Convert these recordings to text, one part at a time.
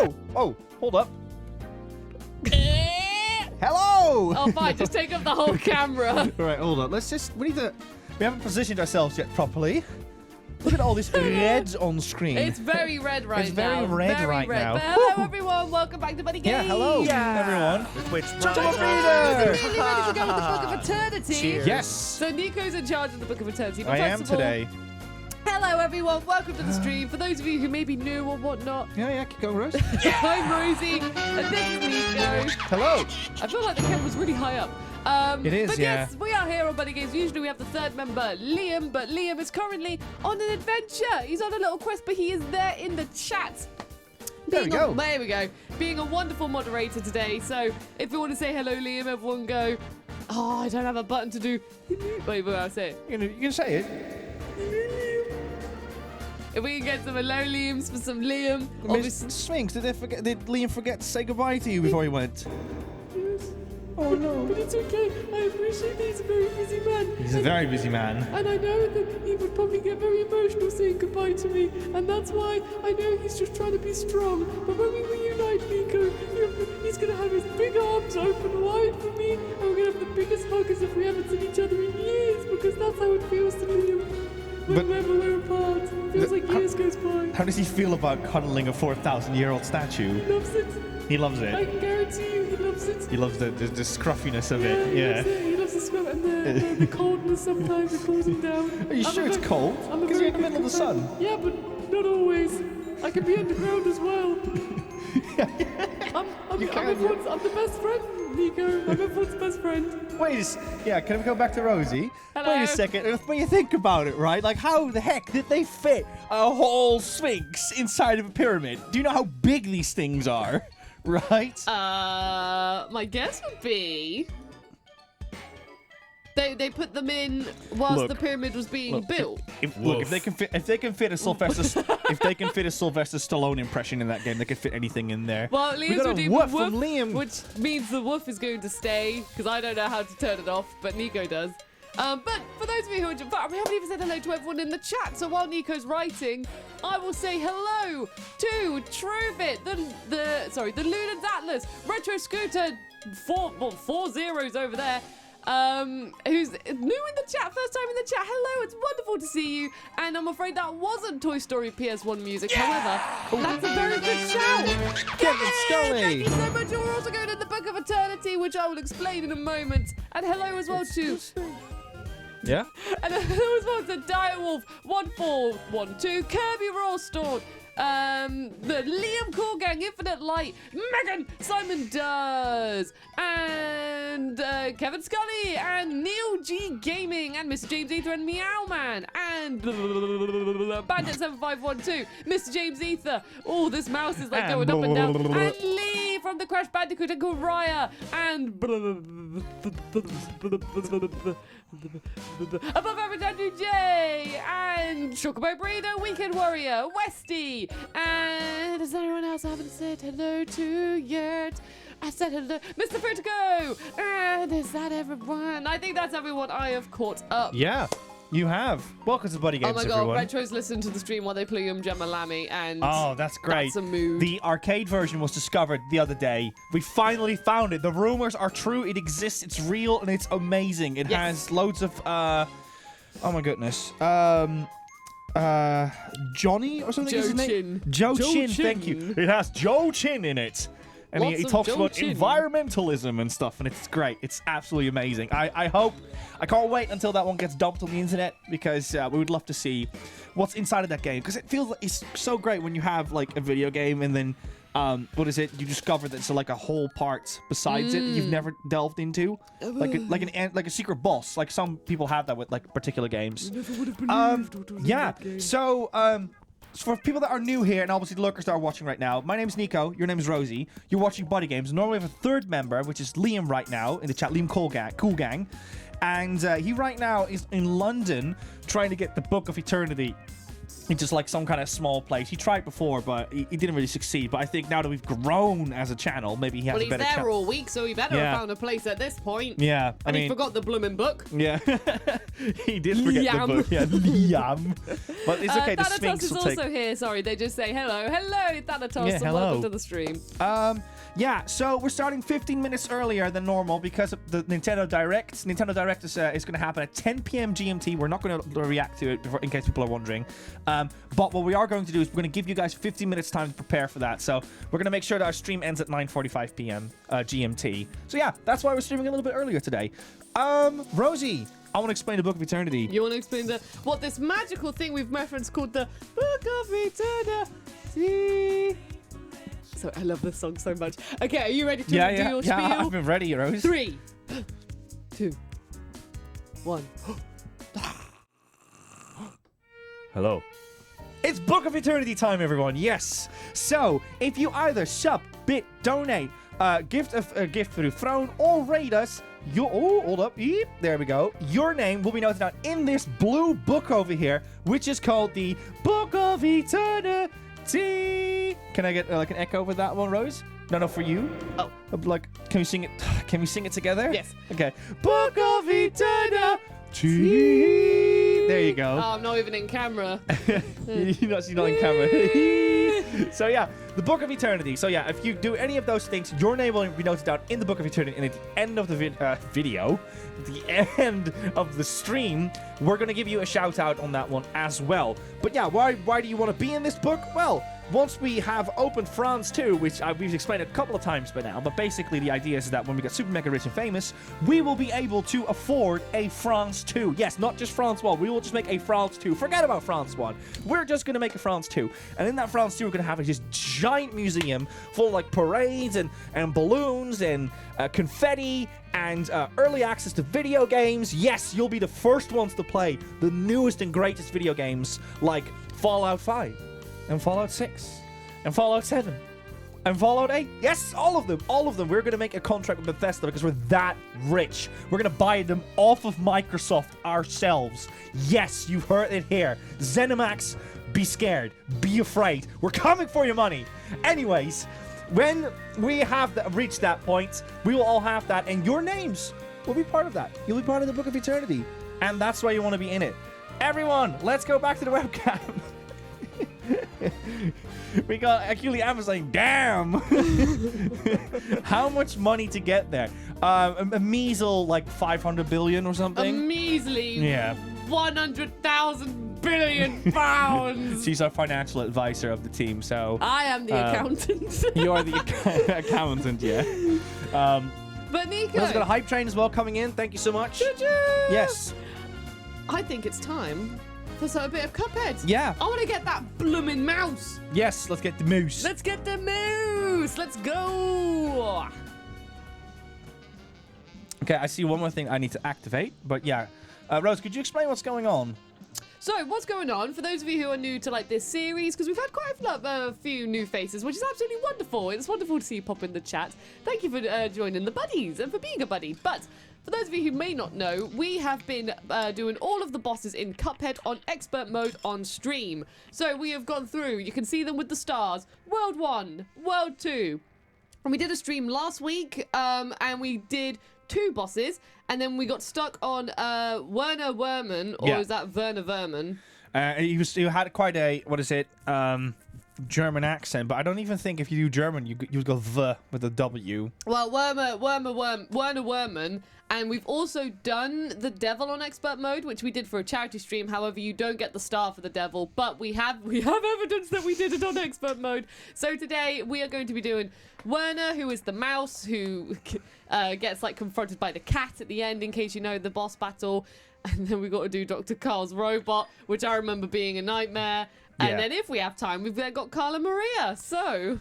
Oh! Oh, hold up. Hello! Oh, fine. Just take up the whole camera. All right, hold on. We haven't positioned ourselves yet properly. Look at all these reds on screen. It's very red right now. It's very red right now. But hello, everyone. Welcome back to BuddyGames. Yeah, hello, everyone. Which Really ready to go with the Book of Eternity. Cheers. Yes. So Nico's in charge of the Book of Eternity. But I first am of all, today. hello, everyone. Welcome to the stream. For those of you who may be new or whatnot, Yeah, keep going, Rose. I'm Rosie, and this is Nico. Hello. I feel like the camera's really high up. It is, but yeah. yes, we are here on BuddyGames. Usually we have the third member, Liam, but Liam is currently on an adventure. He's on a little quest, but he is there in the chat. There we go. There we go. Being a wonderful moderator today. So if you want to say hello, Liam, everyone go, oh, I don't have a button to do. Wait, I'll say it. You can say it. If we can get some hello Liams for some Liam. Miss Sphinx, did Liam forget to say goodbye to you before he went? Yes. Oh, no. But it's okay. I appreciate that he's a very busy man. He's a very busy man. And I know that he would probably get very emotional saying goodbye to me. And that's why I know he's just trying to be strong. But when we reunite Nico, he's going to have his big arms open wide for me. And we're going to have the biggest hug as if we haven't seen each other in years. Because that's how it feels to Liam. Whenever we're apart, it feels like years goes by. How does he feel about cuddling a 4,000-year-old statue? He loves it. He loves it. I can guarantee you he loves it. He loves the scruffiness of it. Yeah. He loves the scrub and the coldness sometimes it cools him down. Are you sure it's cold? Because you're in the middle of the sun. Yeah, but not always. I can be underground as well. I'm the best friend, Nico. I'm everyone's best friend. Can we go back to Rosie? Hello. Wait a second. When you think about it, right? Like, how the heck did they fit a whole sphinx inside of a pyramid? Do you know how big these things are? Right? My guess would be they put them in whilst the pyramid was being built. If they can fit a Sylvester Stallone impression in that game, they could fit anything in there. Well, we Liam's got a redeemed woof the woof, from Liam. which means the woof is going to stay because I don't know how to turn it off, but Nico does. But for those of you who are, we haven't even said hello to everyone in the chat. So while Nico's writing, I will say hello to Trubit, the Lunan's Atlas, Retro Scooter, four zeros over there. Who's new in the chat, first time in the chat. Hello, it's wonderful to see you. And I'm afraid that wasn't Toy Story PS1 music. However, that's a very good shout. Kevin Scully. Thank you so much. You're also going to the Book of Eternity, which I will explain in a moment. And hello as well to... Yeah? And hello as well to Direwolf 1412, Kirby Rawstorn, the Liam Cool Gang, Infinite Light, Megan, Simon Does, and Kevin Scully, and Neil G Gaming, and Mr. James Ether, and Meow Man, and Bandit 7512, Mr. James Ether. Oh, this mouse is like going up and down. And Lee from the Crash Bandicoot, and Koraya, and Above Average Andrew J, and Chocobo Breeder, Weekend Warrior, Westy, and is there anyone else I haven't said hello to yet? I said hello, Mr. Vertigo, and is that everyone? I think that's everyone I have caught up. Yeah, you have. Welcome to BuddyGames, oh my god, everyone. Retro's listened to the stream while they play Gemma Lammy, and oh, that's great. That's a move. The arcade version was discovered the other day. We finally found it. The rumors are true. It exists. It's real, and it's amazing. It has loads of oh my goodness. Johnny or something? Joe is his name? Chin. Joe Joe Chin. Chin. Thank you. It has Joe Chin in it. And he talks Joe about Chin. environmentalism and stuff, and it's great. It's absolutely amazing. I can't wait until that one gets dumped on the internet, because we would love to see what's inside of that game, because it feels like it's so great when you have like a video game and then you discover that it's like a whole part besides it that you've never delved into, like a secret boss. Like some people have that with like particular games. So for people that are new here, and obviously the lurkers that are watching right now, my name is Nico, your name is Rosie, you're watching BuddyGames. Normally we have a third member, which is Liam right now in the chat, Liam Cool Gang. And he right now is in London trying to get the Book of Eternity. It's just like some kind of small place. He tried before, but he didn't really succeed. But I think now that we've grown as a channel, maybe he has Well, a he's better there chance. all week, so he better have found a place at this point. Yeah, And he forgot the blooming book. Yeah, he did forget Liam. the book. Yeah, Liam. But it's okay. The Thanatos Sphinx is will also take. here. Sorry, they just say hello. Hello, Thanatos, Yeah, and hello. welcome to the stream. Yeah, so we're starting 15 minutes earlier than normal because of the Nintendo Direct. Nintendo Direct is going to happen at 10 p.m. GMT. We're not going to react to it in case people are wondering. But what we are going to do is we're going to give you guys 15 minutes time to prepare for that. So we're going to make sure that our stream ends at 9:45 p.m. GMT. So yeah, that's why we're streaming a little bit earlier today. Rosie, I want to explain the Book of Eternity. You want to explain what this magical thing we've referenced called the Book of Eternityyy? So I love this song so much. Okay, are you ready to do your spiel? Yeah, I've been ready, Rose. 3, 2, 1. Hello. It's Book of Eternity time, everyone. Yes. So, if you either sub, bit, donate, gift a gift through Throne, or rate us, hold up. Eep, there we go. Your name will be noted down in this blue book over here, which is called the Book of Eternity. Can I get like an echo with that one, Rose? No, for you. Oh, like, can we sing it? Can we sing it together? Yes. Okay. Book of Eternity. There you go. Oh, I'm not even in camera. You're not in camera. So yeah, the Book of Eternity. So yeah, if you do any of those things, your name will be noted down in the Book of Eternity. And at the end of the video, at the end of the stream, we're gonna give you a shout out on that one as well. But yeah, why do you want to be in this book? Well, once we have opened France 2, which we've explained a couple of times by now, but basically the idea is that when we get super mega rich and famous, we will be able to afford a France 2. Yes, not just France 1. We will just make a France 2. Forget about France 1. We're just going to make a France 2. And in that France 2, we're going to have this giant museum full of like parades and balloons and confetti and early access to video games. Yes, you'll be the first ones to play the newest and greatest video games like Fallout 5. And Fallout 6, and Fallout 7, and Fallout 8. Yes, all of them. We're going to make a contract with Bethesda because we're that rich. We're going to buy them off of Microsoft ourselves. Yes, you've heard it here. ZeniMax, be scared. Be afraid. We're coming for your money. Anyways, when we have reached that point, we will all have that, and your names will be part of that. You'll be part of the Book of Eternity. And that's why you want to be in it. Everyone, let's go back to the webcam. We got actually Amazon. Damn. How much money to get there? A measly like 500 billion or something. A measly 100,000 billion pounds. She's our financial advisor of the team, so I am the accountant. You're the accountant, yeah. But Nico, we've got a hype train as well coming in. Thank you so much. Choo-choo! Yes. I think it's time for a bit of Cuphead. Yeah. I want to get that bloomin' mouse. Yes, let's get the moose. Let's get the moose. Let's go. Okay, I see one more thing I need to activate, but yeah. Rose, could you explain what's going on? So, what's going on, for those of you who are new to like this series, because we've had quite a few new faces, which is absolutely wonderful. It's wonderful to see you pop in the chat. Thank you for joining the buddies and for being a buddy. But for those of you who may not know, we have been doing all of the bosses in Cuphead on expert mode on stream. So we have gone through, you can see them with the stars, World 1, World 2. And we did a stream last week, and we did 2 bosses, and then we got stuck on Werner Werman, or is that Werner Werman? He had quite a, German accent, but I don't even think if you do German, you go the with a W. Well, Werner Werman, and we've also done the devil on expert mode, which we did for a charity stream. However, you don't get the star for the devil, but we have evidence that we did it on expert mode. So today we are going to be doing Werner, who is the mouse who gets like confronted by the cat at the end, in case you know the boss battle. And then we got to do Dr. Kahl's robot, which I remember being a nightmare. And then if we have time, we've then got Kahl and Maria. So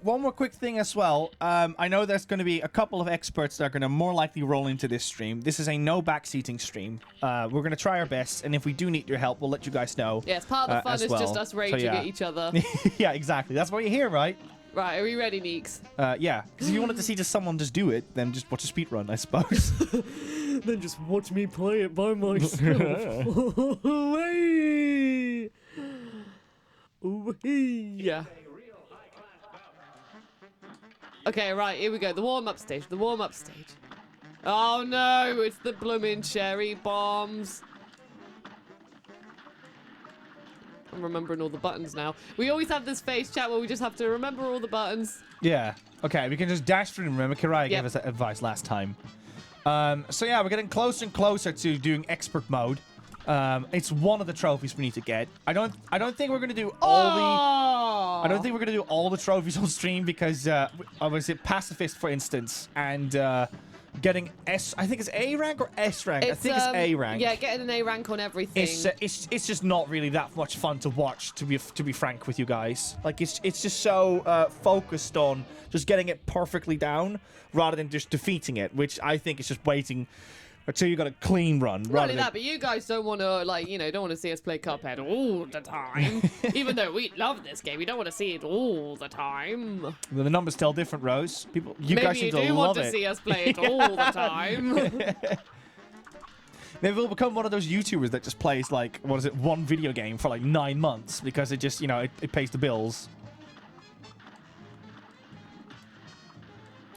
one more quick thing as well. I know there's going to be a couple of experts that are going to more likely roll into this stream. This is a no backseating stream. We're going to try our best, and if we do need your help, we'll let you guys know. Yeah, it's part of the fun. It's just us raging at each other. Yeah, exactly. That's what you're here, right? Right, are we ready, Neeks? Yeah, because if you wanted to see just someone just do it, then just watch a speedrun, I suppose. Then just watch me play it by myself. Yeah. Okay, right, here we go. The warm-up stage. The warm-up stage. Oh no, it's the blooming cherry bombs. I'm remembering all the buttons now. We always have this face chat where we just have to remember all the buttons. Yeah. Okay, we can just dash through and remember. Karai gave us that advice last time. So yeah, we're getting closer and closer to doing expert mode. It's one of the trophies we need to get. I don't think we're gonna do all the. I don't think we're gonna do all the trophies on stream because obviously pacifist, for instance, and getting S. I think it's A rank or S rank. I think it's A rank. Yeah, getting an A rank on everything. It's just not really that much fun to watch. To be frank with you guys, like it's just so focused on just getting it perfectly down rather than just defeating it, which I think is just waiting until you got a clean run. Not only that, but you guys don't want to, like, you know, don't want to see us play Cuphead all the time. Even though we love this game, we don't want to see it all the time. Well, the numbers tell different, Rose. People, you Maybe guys seem to you do love want to see us play it all the time. Maybe we'll become one of those YouTubers that just plays, like, what is it, one video game for like 9 months because it just, you know, it pays the bills.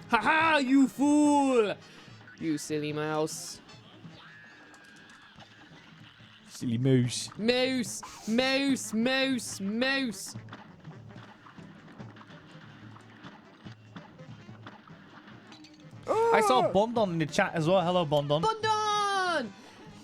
Haha, you fool! You silly mouse. Silly moose. Mouse, mouse, mouse, mouse. I saw Bondon in the chat as well. Hello, Bondon. Bondon!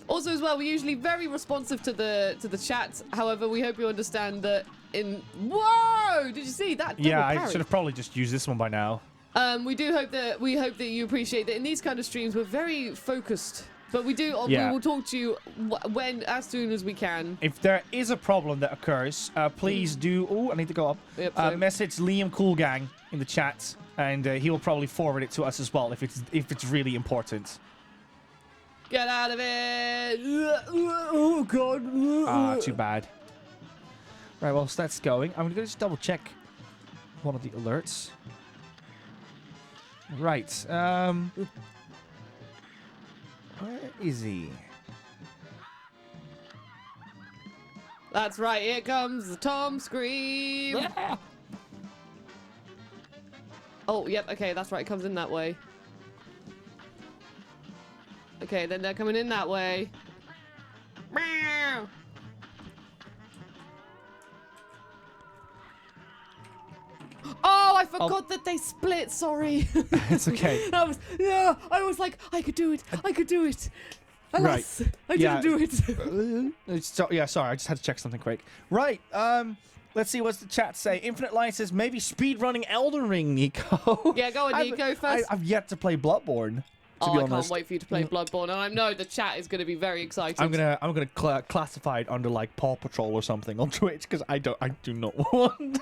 Also, as well, we're usually very responsive to the chat. However, we hope you understand that in... Whoa! Did you see that? Yeah, I parry? should have probably just used this one by now. We hope that you appreciate that in these kind of streams we're very focused, but we do Yeah. we will talk to you as soon as we can. If there is a problem that occurs, please do. Oh, I need to go up. Yep, message Liam Coolgang in the chat, and he will probably forward it to us as well if it's really important. Get out of it! Oh god! Ah, too bad. Right, well, so that's going. I'm gonna just double check one of the alerts. Right. Where is he? That's right. Here comes the Tom scream. Oh, yep. Okay, that's right. It comes in that way. Okay, then they're coming in that way. Meow. Oh, I forgot that they split. Sorry. It's okay. I was like, I could do it. I could do it. Alas, Right. I didn't do it. Sorry, I just had to check something quick. Right, let's see what's the chat say. Infinite Light says maybe speedrunning Elden Ring, Nico. Yeah, go on, Nico, first. I've yet to play Bloodborne. To be honest. I can't wait for you to play Bloodborne, and I know the chat is going to be very excited. I'm gonna classify it under like Paw Patrol or something on Twitch because I do not want.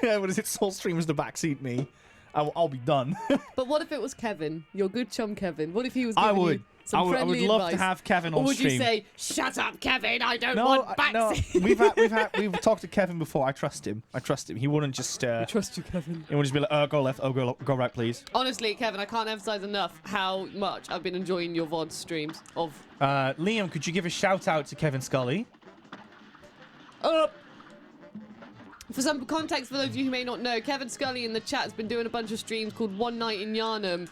What is it? Soul Streamers the backseat me. I'll be done. But what if it was Kevin, your good chum Kevin? What if he was I giving would. you some I would friendly love advice? to have Kevin on Or would stream. you say, "Shut up, Kevin! I don't No, want no. backseat." We've talked to Kevin before. I trust him. He wouldn't just. I trust you, Kevin. He would just be like, go left. Oh, go right, please. Honestly, Kevin, I can't emphasize enough how much I've been enjoying your VOD streams. Liam, could you give a shout out to Kevin Scully? For some context, for those of you who may not know, Kevin Scully in the chat has been doing a bunch of streams called One Night in Yarnum,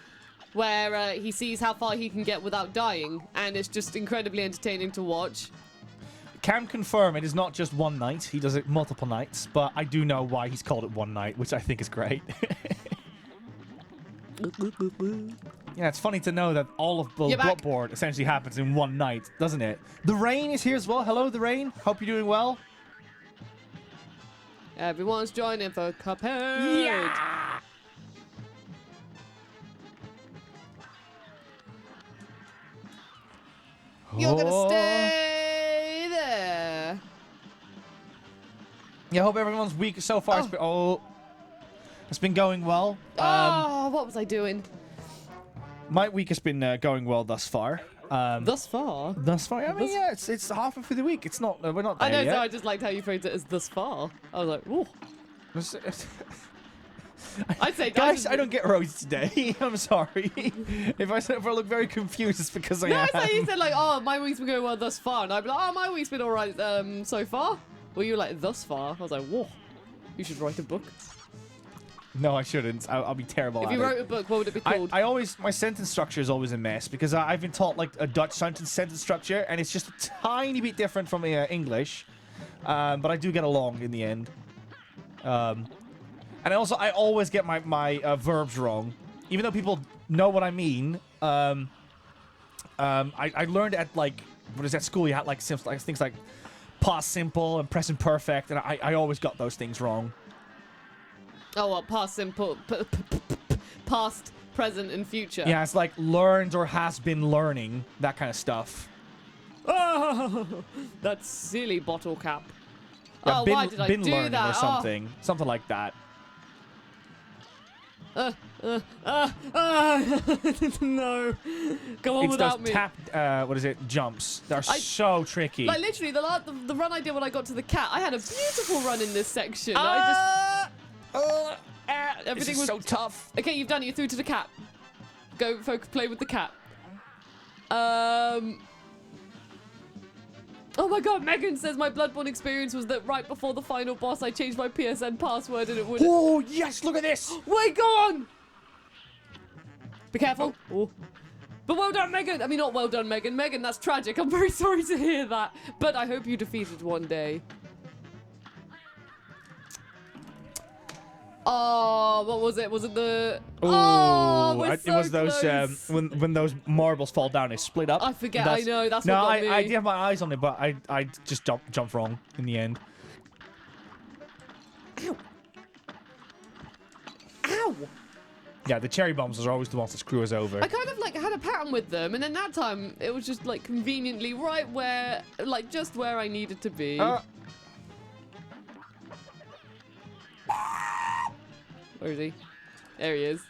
where he sees how far he can get without dying, and it's just incredibly entertaining to watch. Can confirm it is not just one night. He does it multiple nights, but I do know why he's called it one night, which I think is great. Yeah, it's funny to know that all of the Bloodborne essentially happens in one night, doesn't it? The Rain is here as well. Hello, The Rain. Hope you're doing well. Everyone's joining for Cuphead. Yeah! You're gonna stay there. Yeah, I hope everyone's week so far. It's been going well. What was I doing? My week has been going well thus far. Thus far? Thus far? I mean, yeah, it's halfway through the week. It's not. We're not there I know, yet. so I just liked how you phrased it as thus far. I was like, ooh. I'd say, guys, I don't get Rosie today. I'm sorry. If I look very confused, it's because I am. No, it's like you said, like, oh, my week's been going well thus far, and I'd be like, oh, my week's been all right so far. Were you like, thus far? I was like, whoa, you should write a book. No, I shouldn't. I'll be terrible at it. If you wrote a book, what would it be called? My sentence structure is always a mess because I've been taught like a Dutch sentence structure, and it's just a tiny bit different from English. But I do get along in the end. And I always get my verbs wrong, even though people know what I mean. I learned at like at school you had like things like past simple and present perfect, and I always got those things wrong. Oh, well, past simple, past, present, and future. Yeah, it's like learned or has been learning, that kind of stuff. Oh, that silly bottle cap. Yeah, Oh, why did I do learning that? or something, something like that. No. Go on It's without those me. tap, jumps. They're so tricky. Like, literally, the run I did when I got to the cat, I had a beautiful run in this section. Everything was so tough. Okay, you've done it. You're through to the cat. Go focus, play with the cat. Oh my god, Megan says my Bloodborne experience was that right before the final boss, I changed my PSN password and it wouldn't. Oh, yes, look at this. Wait, go on! Be careful. Oh. But well done, Megan. I mean, not well done, Megan. Megan, that's tragic. I'm very sorry to hear that. But I hope you defeat it one day. Oh, what was it? Was it the... Ooh, oh, we're so it was those close. when those marbles fall down, they split up. I forget. I know. That's no, what got me. I did have my eyes on it, but I just jumped wrong in the end. Ow! Ow! Yeah, the cherry bombs are always the ones that screw us over. I kind of like had a pattern with them, and then that time it was just like conveniently right where, like just where I needed to be. Where is he? There he is.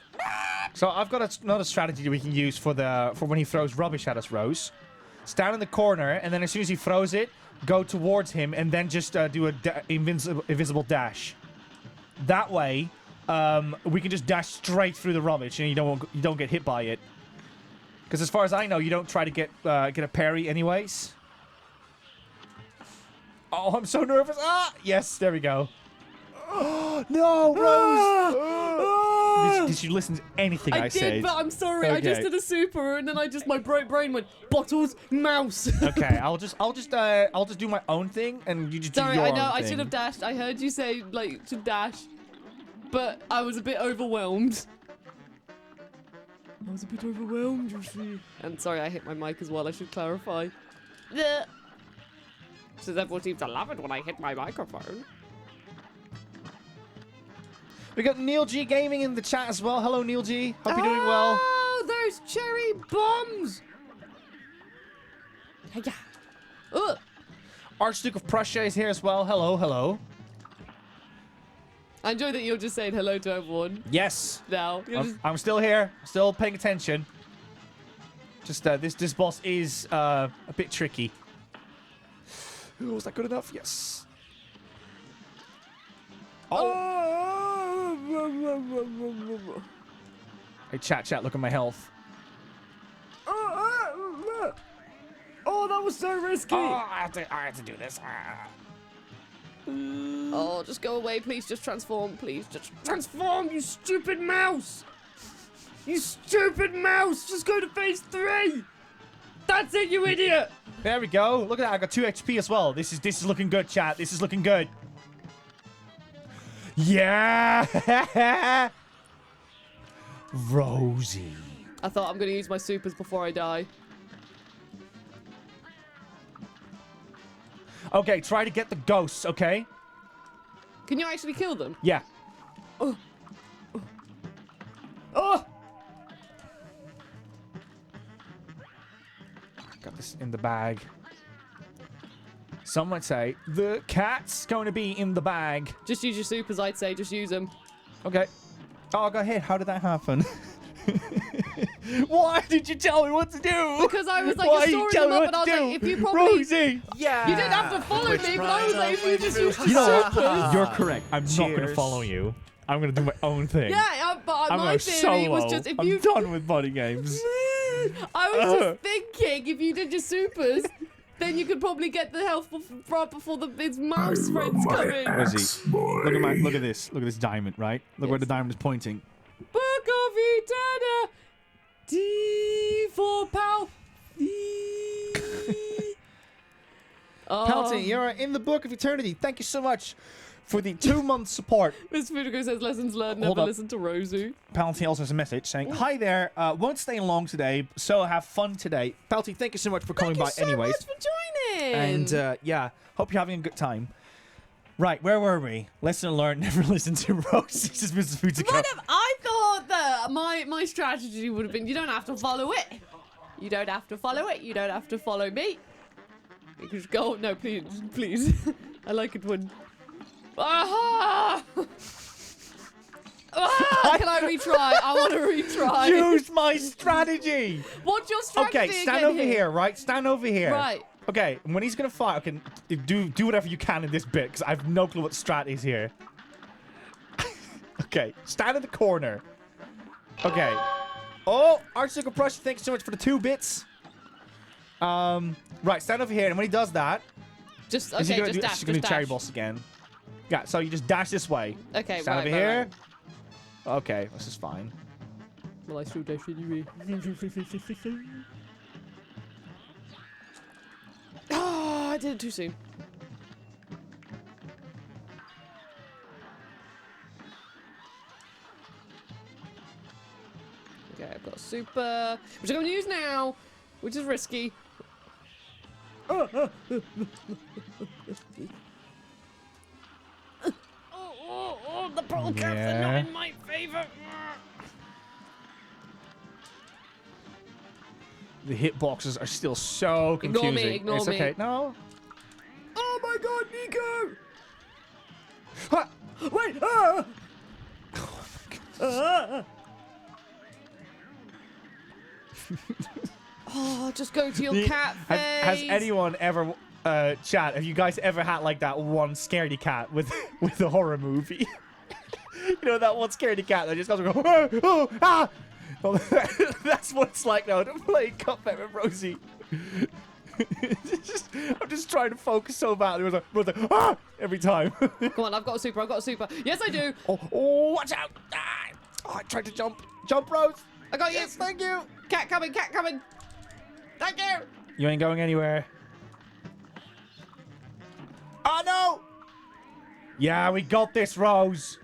So I've got another strategy that we can use for when he throws rubbish at us, Rose. Stand in the corner, and then as soon as he throws it, go towards him, and then just do a invisible dash. That way, we can just dash straight through the rubbish, and you don't get hit by it. Because as far as I know, you don't try to get a parry, anyways. Oh, I'm so nervous! Ah, yes, there we go. No, Rose! Did you listen to anything I said? I did, but I'm sorry. Okay. I just did a super, and then my brain went bottles, mouse. Okay, I'll just do my own thing, and you just do your own thing. Sorry, I know I should have dashed. I heard you say like to dash, but I was a bit overwhelmed. You see. And sorry, I hit my mic as well. I should clarify. Says everyone seems to love it when I hit my microphone. We got Neil G Gaming in the chat as well. Hello, Neil G. Hope you're doing well. Oh, those cherry bombs! Yeah. Archduke of Prussia is here as well. Hello, hello. I enjoy that you're just saying hello to everyone. Yes. Now. I'm still here. Still paying attention. Just this boss is a bit tricky. Ooh, was that good enough? Yes. Oh. Hey, chat, look at my health. Oh, that was so risky. Oh, I have to do this. Oh, just go away, please. Just transform, please. Just transform, you stupid mouse. You stupid mouse. Just go to phase 3. That's it, you idiot. There we go. Look at that. I got 2 HP as well. This is looking good, chat. This is looking good. Yeah! Rosie. I thought I'm going to use my supers before I die. Okay, try to get the ghosts, okay? Can you actually kill them? Yeah. Oh! Oh! Got this in the bag. Some might say the cat's going to be in the bag. Just use your supers, I'd say. Just use them. Okay. Oh, I got hit. How did that happen? Why did you tell me what to do? Because I was like, Why you're storing them up, and I was like, if you probably... Rosie! Yeah. You didn't have to follow me, but I was like, if you just used your You know what? supers... You're correct. I'm not going to Cheers. follow you. I'm going to do my own thing. Yeah, but I'm my going theory solo. was just if you... I'm done with BuddyGames. I was just thinking, if you did your supers, then you could probably get the health right before his mouse friends come in. Rosie, look at this. Look at this diamond, right? Look where the diamond is pointing. Book of Eternityyy. D for pal. Palty, you're in the Book of Eternityyy. Thank you so much for the 2-month support. Miss Fudigo says lessons learned, Hold never up. listen to Rosie. Palty also has a message saying, "Hi there, won't stay long today, so have fun today." Palty, thank you so much for coming by anyways. Thank you so much for joining. And yeah, hope you're having a good time. Right, where were we? Lesson learned, never listen to Rosie. This is Mr. Fudigo. I thought that my strategy would have been, you don't have to follow it. You don't have to follow it. You don't have to follow me. You can just go. No, please. I like it when. Ah! Ah! Can I retry? I want to retry. Use my strategy. What's your strategy? Okay, stand again over here, right? Stand over here. Right. Okay, and when he's gonna fire, okay, do whatever you can in this bit, because I have no clue what the strat is here. Okay, stand in the corner. Okay. Oh, Archduke of Prussia, thanks so much for the 2 bits. Right, stand over here, and when he does that, Just is he okay. gonna Just do, dash. she's gonna Just do cherry dash. boss again. Yeah, so you just dash this way. Okay. Stand right. over here. Okay, this is fine. Well, I still dash anyway. Ah, I did it too soon. Okay, I've got super, which I'm going to use now, which is risky. Oh, the pro caps are not in my favor. The hitboxes are still so confusing. Ignore it's me. Okay, no. Oh my god, Nico! Ha! Wait! Ah! Oh, just go to your cat face. Has anyone ever, chat, have you guys ever had like that one scaredy cat with a horror movie? You know that one scaredy cat that just goes and goes, oh, oh, ah! Well, that's what it's like now to play Cuphead with Rosie. I'm just trying to focus so badly. It was like, ah! Every time. Come on, I've got a super. Yes, I do. Oh, watch out! Ah! Oh, I tried to jump. Jump, Rose. I got you. Yes, thank you. Cat coming. Thank you. You ain't going anywhere. Oh, no! Yeah, we got this, Rose.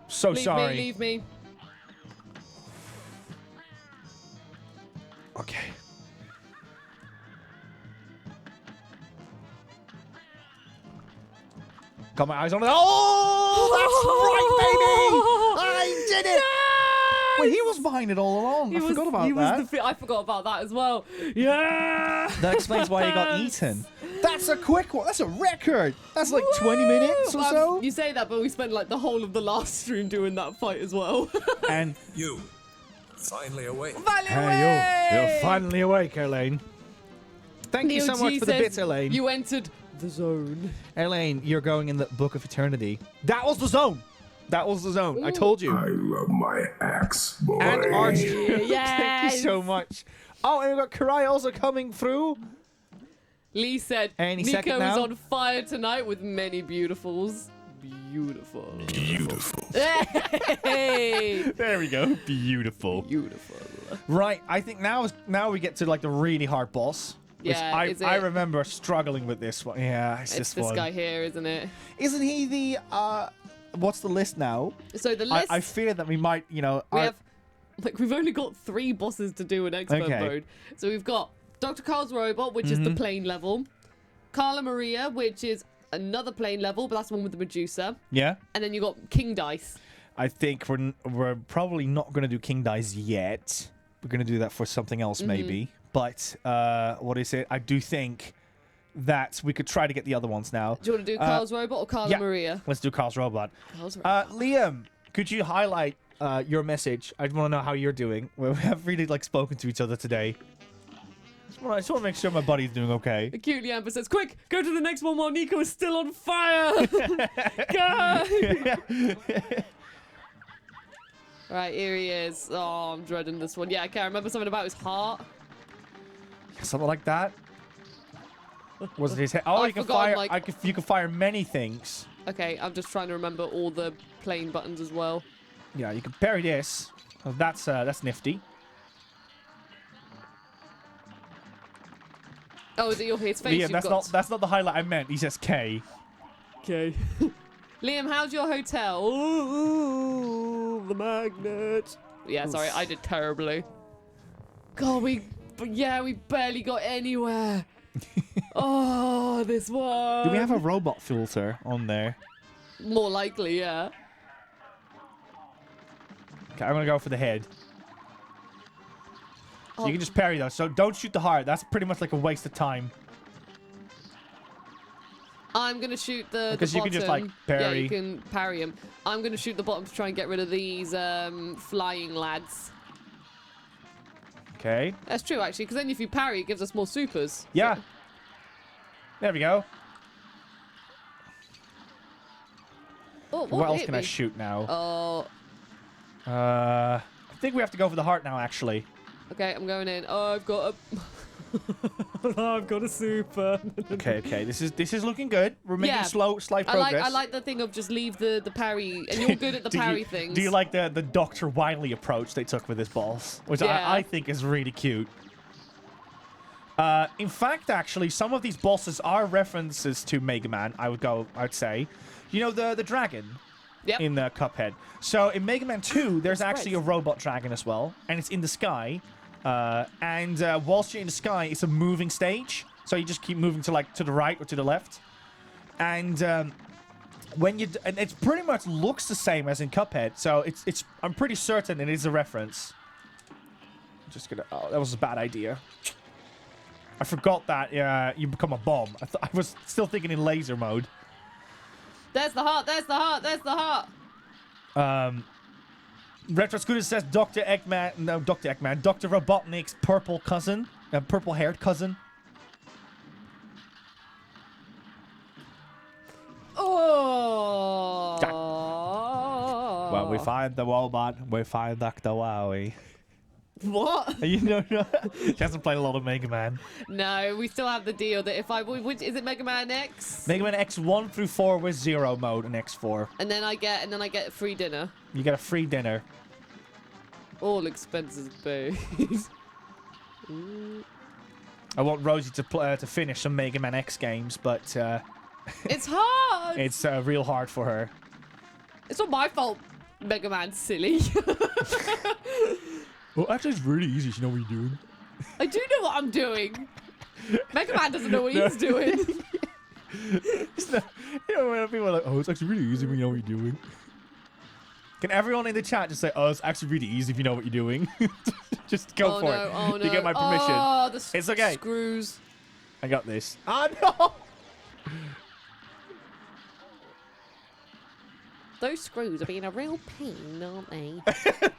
So sorry. Leave me. Okay. Got my eyes on it. Oh, that's right, baby! I did it! Wait, he was behind it all along. I forgot about that. I forgot about that as well. Yeah! That explains why he got eaten. That's a quick one. That's a record. That's like 20 minutes or so. You say that, but we spent like the whole of the last stream doing that fight as well. And You, finally awake. hey, you're finally awake, Elaine. Thank you so much for the bits, Elaine. You entered the zone. Elaine, you're going in the Book of Eternityyy. That was the zone. That was the zone. Ooh. I told you. I love my axe, boy. And Archie. Yes. Thank you so much. Oh, and we've got Karai also coming through. Lee said, Any second Nico is now. on fire tonight with many beautifuls. Beautiful. Beautiful. Hey! There we go. Beautiful. Beautiful. Right. I think now we get to like the really hard boss. which Yeah, is I it? remember struggling with this one. Yeah, it's It's this this one. guy here, isn't it? Isn't he the what's the list now? So the list, I fear that we might, you know, we have, like, we've only got 3 bosses to do in expert Okay. mode. So we've got Dr. Kahl's robot, which is the plane level. Carla Maria, which is another plane level, but that's the one with the Medusa. Yeah. And then you got King Dice. I think we're probably not going to do King Dice yet. We're going to do that for something else maybe. But what is it? I do think that we could try to get the other ones now. Do you want to do Carl's robot or Carla yeah. Maria? Let's do Carl's robot. Carl's robot. Liam, could you highlight your message? I want to know how you're doing. We have really like spoken to each other today. I just want to make sure my buddy's doing okay. Acutely Amber says, quick, go to the next one while Nico is still on fire. Go! Right, here he is. Oh, I'm dreading this one. Yeah, I can't remember something about his heart. Something like that. Was it his head? Oh, I've you can forgotten, fire. like- You can fire many things. Okay, I'm just trying to remember all the plane buttons as well. Yeah, you can parry this. Oh, that's nifty. Oh, is it your his face? Yeah, you've that's not the highlight I meant. He says K. Okay. Liam, how's your hotel? Ooh, the magnet. Yeah, sorry, I did terribly. God, we barely got anywhere. Oh, this one. Do we have a robot filter on there? More likely, yeah. Okay, I'm gonna go for the head. So Oh. you can just parry those. So don't shoot the heart. That's pretty much like a waste of time. I'm gonna shoot the Because you bottom. can just, like, parry. Yeah, you can parry him. I'm gonna shoot the bottom to try and get rid of these flying lads. Okay. That's true, actually, because then if you parry, it gives us more supers. Yeah. There we go. Oh, What else hit can me? I shoot now? Oh, I think we have to go for the heart now, actually. okay, I'm going in. Oh, I've got a... I've got a super. Okay. This is looking good. We're making Yeah. slight progress. I like the thing of just leave the parry, and you're good at the parry things. Do you like the Dr. Wily approach they took with this boss? Which Yeah. I think is really cute. In fact, actually, some of these bosses are references to Mega Man, I'd say. You know, the dragon Yep. in Cuphead. So in Mega Man 2, there's actually great. a robot dragon as well, and it's in the sky. And whilst you're in the sky, it's a moving stage. So you just keep moving to the right or to the left. And and it pretty much looks the same as in Cuphead. So I'm pretty certain it is a reference. Just gonna. Oh, that was a bad idea. I forgot that you become a bomb. I was still thinking in laser mode. There's the heart. There's the heart. There's the heart. Retro Scooter says Dr. Eggman. No, Dr. Eggman. Dr. Robotnik's purple cousin. Purple-haired cousin. Oh. When we find the robot, we find Dr. Wowie. What? You know, she hasn't played a lot of Mega Man. No, we still have the deal that if I which is it Mega Man X? Mega Man X1 through 4 with Zero mode in X4. And then I get free dinner. You get a free dinner. All expenses paid. I want Rosie to finish some Mega Man X games, but It's hard. it's real hard for her. It's not my fault. Mega Man's silly. Well, actually, it's really easy. You know what you're doing. I do know what I'm doing. Mega Man doesn't know what he's doing. You know, when people are like, "Oh, it's actually really easy when you know what you're doing." Can everyone in the chat just say, "Oh, it's actually really easy if you know what you're doing"? Just go for it. Oh no! You get my permission. Oh, It's okay. Screws. I got this. Ah, no! Those screws are being a real pain, aren't they?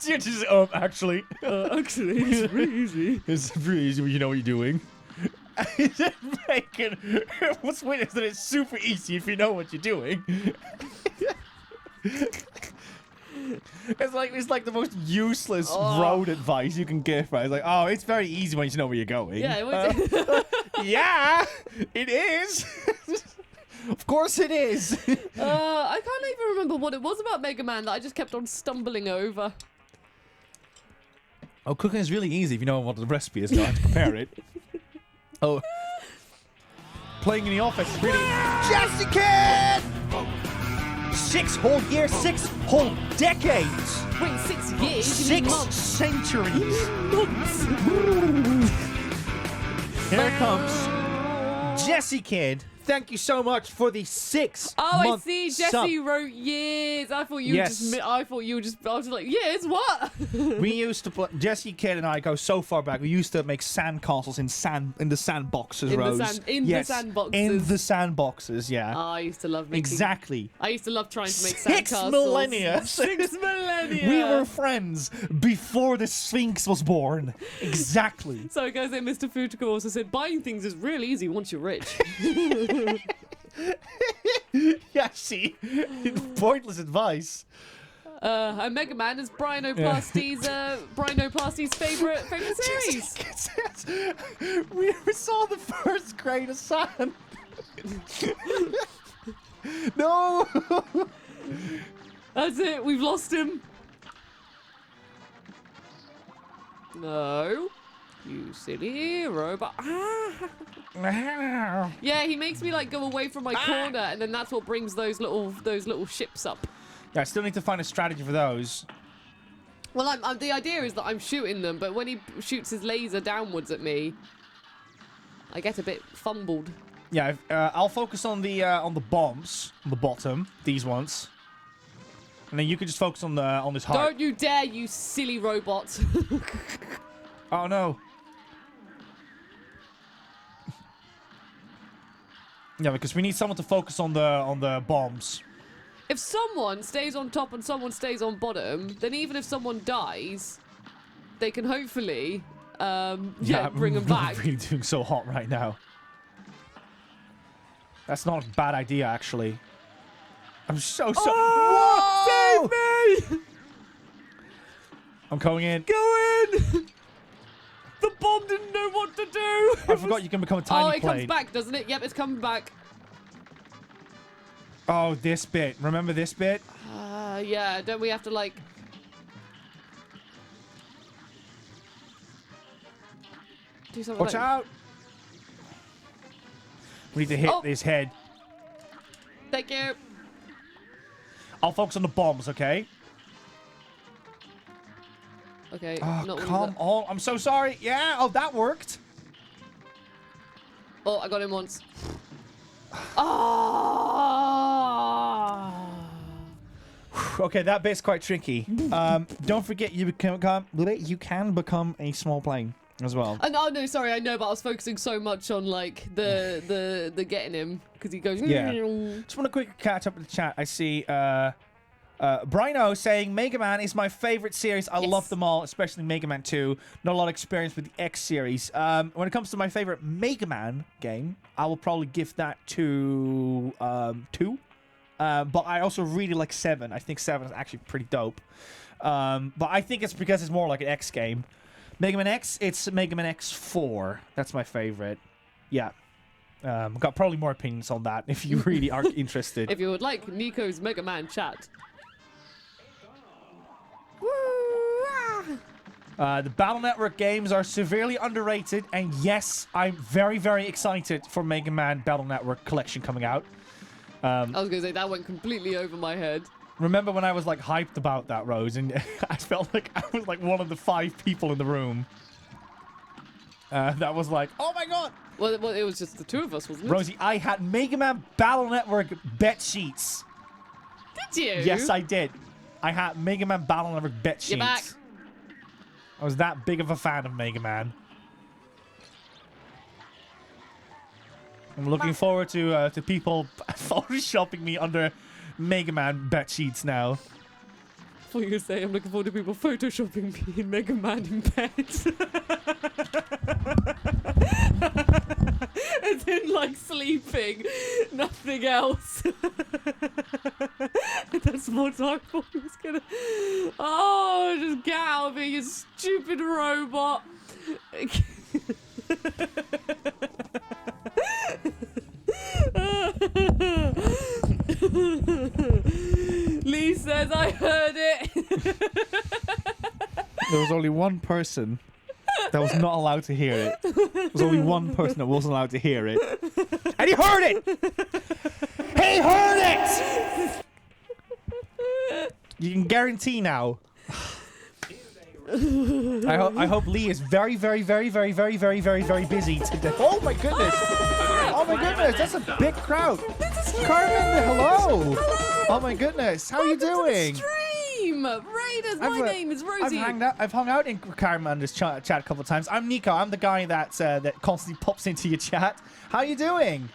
You're just, actually. Actually, it's really easy. It's really easy when you know what you're doing. What's weird is that it's super easy if you know what you're doing. It's like the most useless road advice you can give, right? It's like, oh, it's very easy when you know where you're going. Yeah, Yeah, it is. Of course it is. I can't even remember what it was about Mega Man that I just kept on stumbling over. Oh, cooking is really easy if you know what the recipe is. You don't have to prepare it. Oh. Playing in the office is really... Jessica! 6 whole years, 6 whole decades. Wait, 6 years? You mean 6 months? centuries. Months. Here comes Jesse Kid. Thank you so much for the 6 Oh, I month see. sub. Jesse wrote years. I thought you Yes. just. I thought you were just. I was like, years. What? We used to play. Jesse Kid and I go so far back. We used to make sand castles in the sandboxes, In the Rose. sand- in the Yes, sandboxes. In the sandboxes, yeah. I used to love making. Exactly. I used to love trying to make 6 sandcastles. millennia. 6 millennia. We were friends before the Sphinx was born. Exactly. So, guys, Mr. Futico also said buying things is really easy once you're rich. Yeah, see? Pointless advice. And Mega Man is Brinoplasty's favorite series. We saw the first grain of sand. No. That's it. We've lost him. No. You silly robot. Yeah, he makes me like go away from my corner, and then that's what brings those little ships up. Yeah, I still need to find a strategy for those. Well, the idea is that I'm shooting them, but when he shoots his laser downwards at me, I get a bit fumbled. Yeah, I'll focus on the bombs on the bottom, these ones, and then you can just focus on this heart. Don't you dare, you silly robot! Oh no. Yeah, because we need someone to focus on the bombs. If someone stays on top and someone stays on bottom, then even if someone dies, they can hopefully, bring them back. I'm really doing so hot right now. That's not a bad idea, actually. I'm so. Oh, Whoa! save me! I'm going in. Go in! The bomb didn't know what to do. I forgot you can become a tiny plane. Oh, it comes back, doesn't it? Yep, it's coming back. Oh, this bit. Remember this bit? Yeah. Don't we have to like? Do something. Watch out! We need to hit his head. Thank you. I'll focus on the bombs, okay? Okay. Oh, not come on. I'm so sorry. Yeah. Oh, that worked. Oh, I got him once. Oh. Okay, that bit's quite tricky. Don't forget you can become a small plane as well. Oh no, sorry, I know, but I was focusing so much on like the getting him because he goes. Yeah. Just want to quick catch up with the chat. I see Brino saying Mega Man is my favorite series. I love them all, especially Mega Man 2. Not a lot of experience with the X series. When it comes to my favorite Mega Man game, I will probably give that to 2. But I also really like 7. I think 7 is actually pretty dope. But I think it's because it's more like an X game. Mega Man X, it's Mega Man X4. That's my favorite. Yeah. Got probably more opinions on that if you really are interested. If you would like Nico's Mega Man chat. The Battle Network games are severely underrated, and yes, I'm very, very excited for Mega Man Battle Network Collection coming out. I was gonna say that went completely over my head. Remember when I was like hyped about that, Rose, and I felt like I was like one of the 5 people in the room that was like, oh my god. Well, it was just the 2 of us, wasn't it? Rosie, I had Mega Man Battle Network bet sheets. Did you? Yes, I did. I had Mega Man Battle Network bet sheets. You're back. I was that big of a fan of Mega Man. I'm looking forward to people photoshopping me under Mega Man bet sheets now. I thought you were saying I'm looking forward to people photoshopping me in Mega Man in bed. As in, like, sleeping. Nothing else. That's what I thought he was gonna... Oh, just get out of here, you stupid robot. Lee says I heard it. There was only one person that was not allowed to hear it. There was only one person that wasn't allowed to hear it. And he heard it! He heard it! You can guarantee now. I hope Lee is very, very, very, very, very, very, very, very busy today. Oh my goodness! Oh my goodness, that's a big crowd. Carmen, hello! Oh my goodness, how are you doing? Stream! Raiders, my name is Rosie. I've hung out in Carmen's chat a couple of times. I'm Nico. I'm the guy that constantly pops into your chat. How are you doing?